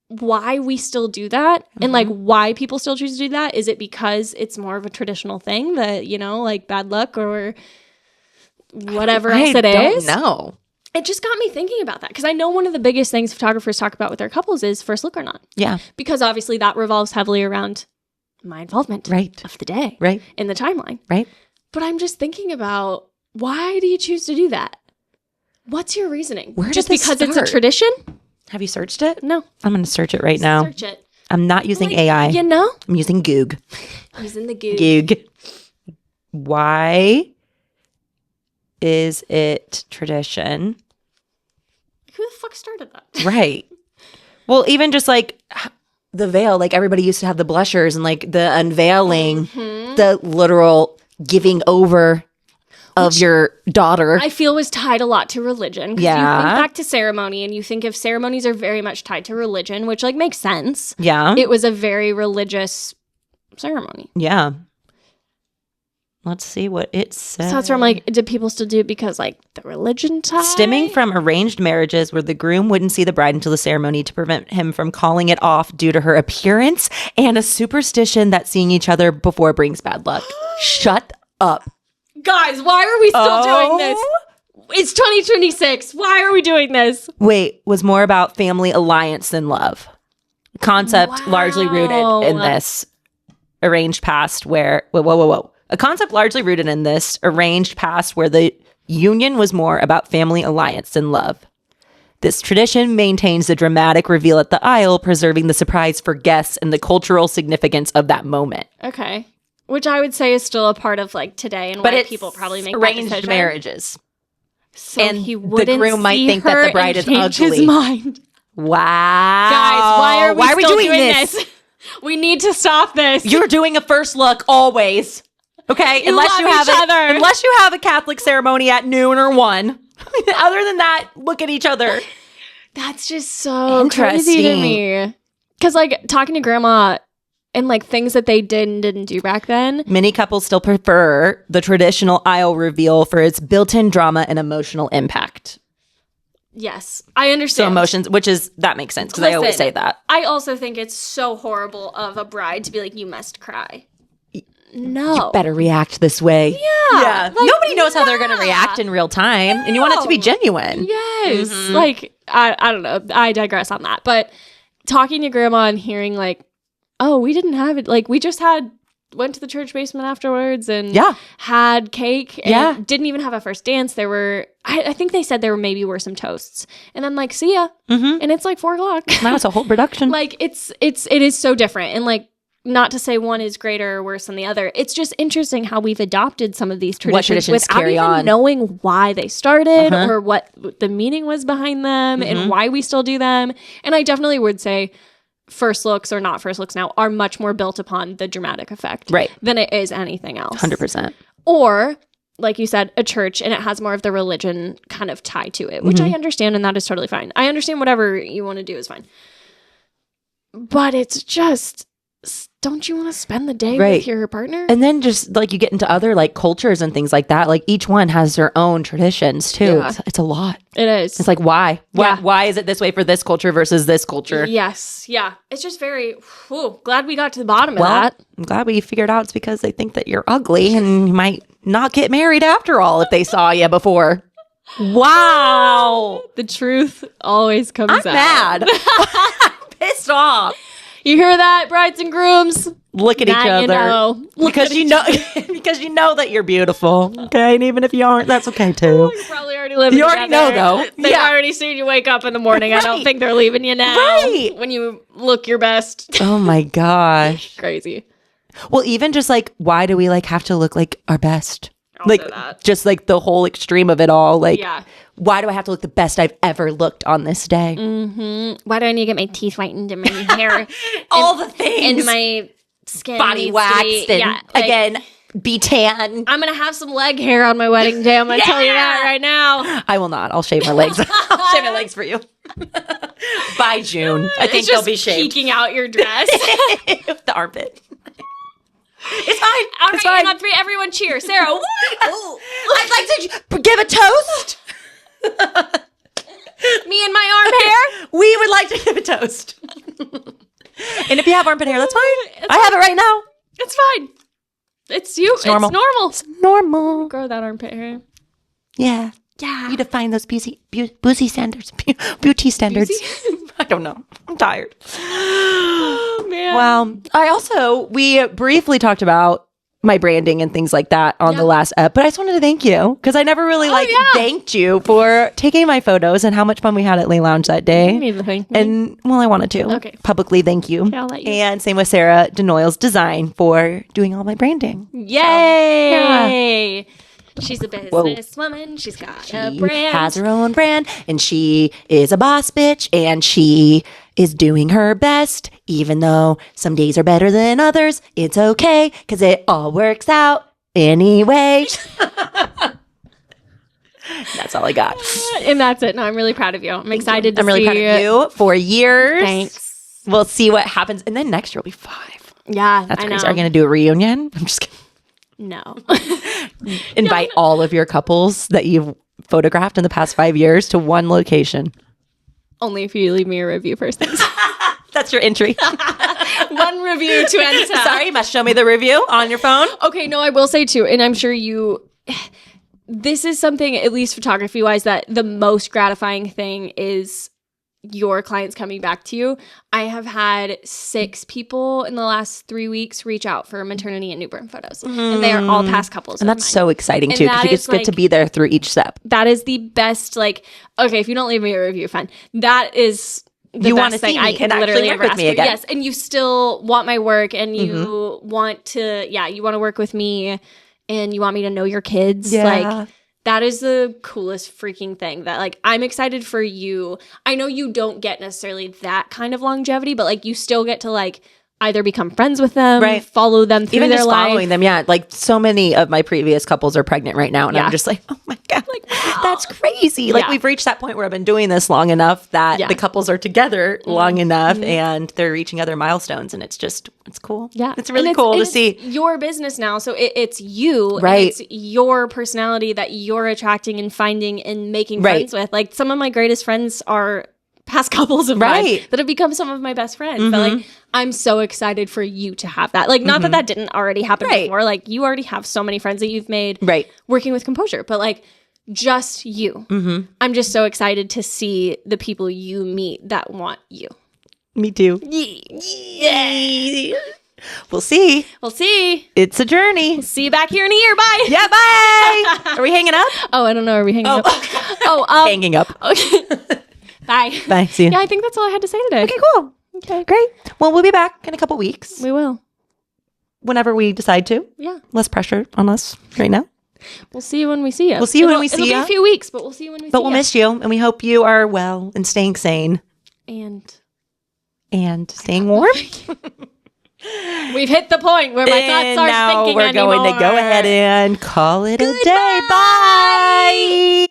why we still do that and like why people still choose to do that. Is it because it's more of a traditional thing that, you know, like bad luck or whatever else it is? I don't know. It just got me thinking about that because I know one of the biggest things photographers talk about with their couples is first look or not. Yeah. Because obviously that revolves heavily around my involvement of the day in the timeline. Right. But I'm just thinking about why do you choose to do that? What's your reasoning? Where just did this because it's a start? tradition? Have you searched it? No. I'm going to search it right now. Search it. I'm not using Like, AI. You know? I'm using Goog. Using the Goog. Goog. Why is it tradition? Who the fuck started that? Right. Well, even just like the veil, like everybody used to have the blushers and like the unveiling, the literal giving over of your daughter. I feel was tied a lot to religion. 'Cause Yeah. you think back to ceremony and you think of ceremonies are very much tied to religion, which like makes sense. Yeah. It was a very religious ceremony. Yeah. Let's see what it says. So that's where I'm like, did people still do it because like the religion tie? Stemming from arranged marriages where the groom wouldn't see the bride until the ceremony to prevent him from calling it off due to her appearance and a superstition that seeing each other before brings bad luck. Shut up. Guys, why are we still doing this? It's 2026. Why are we doing this? Wait, was more about family alliance than love. Concept largely rooted in this arranged past where, whoa. A concept largely rooted in this arranged past where the union was more about family alliance than love. This tradition maintains the dramatic reveal at the aisle, preserving the surprise for guests and the cultural significance of that moment. Okay. Which I would say is still a part of like today and why people probably make that arranged decision. marriages. So and he the wouldn't groom might see think that her the bride and is change ugly. his mind. Wow. Guys, why are we still doing doing this? We need to stop this. You're doing a first look always. Okay? You love each other. Unless you have a Catholic ceremony at noon or 1. Other than that, look at each other. That's just so crazy to me. Because like talking to grandma and like things that they did and didn't do back then. Many couples still prefer the traditional aisle reveal for its built-in drama and emotional impact. Yes, I understand. So emotions, that makes sense because I always say that. I also think it's so horrible of a bride to be like, you must cry. No. You better react this way. Yeah. Like, nobody knows how they're going to react in real time. And you want it to be genuine. Yes. Like, I don't know. I digress on that. But talking to grandma and hearing like, oh, we didn't have it. Like, we just went to the church basement afterwards and had cake and didn't even have a first dance. There were, I think they said there were some toasts. And I'm like, see ya. And it's like 4 o'clock. Now it's a whole production. Like, it is so different. And like, not to say one is greater or worse than the other. It's just interesting how we've adopted some of these traditions without even knowing why they started or what the meaning was behind them and why we still do them. And I definitely would say first looks or not first looks now are much more built upon the dramatic effect than it is anything else. 100%. Or, like you said, a church and it has more of the religion kind of tie to it, which I understand and that is totally fine. I understand whatever you want to do is fine. But it's just... Don't you want to spend the day with your partner? And then just like you get into other like cultures and things like that. Like each one has their own traditions too. Yeah. It's a lot. It is. It's like why? Yeah. Why is it this way for this culture versus this culture? Yes. Yeah. It's just very glad we got to the bottom of that. I'm glad we figured out it's because they think that you're ugly and you might not get married after all if they saw you before. Wow. The truth always comes out. I'm mad. I'm pissed off. You hear that, brides and grooms? Look at each other. You know. Because you know because you know that you're beautiful. Okay. And even if you aren't, that's okay too. You're probably already living together. You already know though. They've already seen you wake up in the morning. I don't think they're leaving you now. Right. When you look your best. Oh my gosh. Crazy. Well, even just like why do we like have to look like our best? Also like that. Just like the whole extreme of it all. Like why do I have to look the best I've ever looked on this day? Why do I need to get my teeth whitened and my hair all the things and my skin body waxed and again be tan. I'm gonna have some leg hair on my wedding day. I'm gonna tell you that right now. I will not. I'll shave my legs. I'll shave my legs for you. By June, I think they'll be shaved. Peeking out your dress. The armpit. All It's right, fine. and on 3, everyone cheer. Sarah, woo! I'd like to give a toast. Me and my arm hair. We would like to give a toast. And if you have armpit hair, that's fine. I have it right now. It's fine. It's you. It's normal. normal. Normal. Grow that armpit hair. Yeah. Yeah. You define those boozy standards. Beauty standards. I don't know. I'm tired. Oh, man. Well, we briefly talked about my branding and things like that on the last ep, but I just wanted to thank you because I never really thanked you for taking my photos and how much fun we had at Lay Lounge that day. You need to thank me. And well, I wanted to publicly thank you. I'll let you. And same with Sarah Denoyle's Design for doing all my branding. Yay! Yeah. She's a businesswoman. She's got a brand. Has her own brand, and she is a boss bitch, and she is doing her best, even though some days are better than others. It's okay, because it all works out anyway. That's all I got. And that's it. No, I'm really proud of you. I'm excited to see. I'm really proud of you. 4 years. Thanks. We'll see what happens. And then next year will be 5. Yeah, That's I crazy. know. Are you going to do a reunion? I'm just kidding. No. Invite all of your couples that you've photographed in the past 5 years to one location. Only if you leave me a review first. Thanks. That's your entry. One review to enter. Sorry, you must show me the review on your phone. Okay, no, I will say too, and I'm sure this is something, at least photography wise, that the most gratifying thing is your clients coming back to you. I have had 6 people in the last 3 weeks reach out for maternity and newborn photos, and they are all past couples. And that's mine. so exciting too, because you just get to be there through each step. That is the best. Like, okay, if you don't leave me a review, fine. That is the best thing I can literally ever ask for. Yes, and you still want my work, and you want to, you want to work with me, and you want me to know your kids. Yeah. Like, that is the coolest freaking thing that, like, I'm excited for you. I know you don't get necessarily that kind of longevity, but, like, you still get to, like, either become friends with them, follow them through even their just life. following them. Yeah, like so many of my previous couples are pregnant right now, and I'm just like, oh my god, like that's crazy. Like we've reached that point where I've been doing this long enough that the couples are together long enough, and they're reaching other milestones, and it's cool. Yeah, it's really cool to see your business now. So it's you, right? And it's your personality that you're attracting and finding and making friends with. Like, some of my greatest friends are past couples of mine that have become some of my best friends. But like, I'm so excited for you to have that. Like, not that didn't already happen before. Like, you already have so many friends that you've made working with Composure, but like, just you. I'm just so excited to see the people you meet that want you. Me too. Yeah. We'll see. We'll see. It's a journey. We'll see you back here in a year. Bye. Yeah, bye. Are we hanging up? Oh, I don't know. Are we hanging up? Hanging up. Okay. Bye. Bye. See you. Yeah, I think that's all I had to say today. Okay, cool. Okay, great. Well, we'll be back in a couple weeks. We will. Whenever we decide to. Yeah. Less pressure on us right now. We'll see you when we see you. We'll see you when we see you. It'll be a few weeks, but we'll see you when we see you. But we'll miss you, and we hope you are well and staying sane. And staying warm. We've hit the point where my thoughts aren't thinking anymore. Now we're going to go ahead and call it a day. Bye.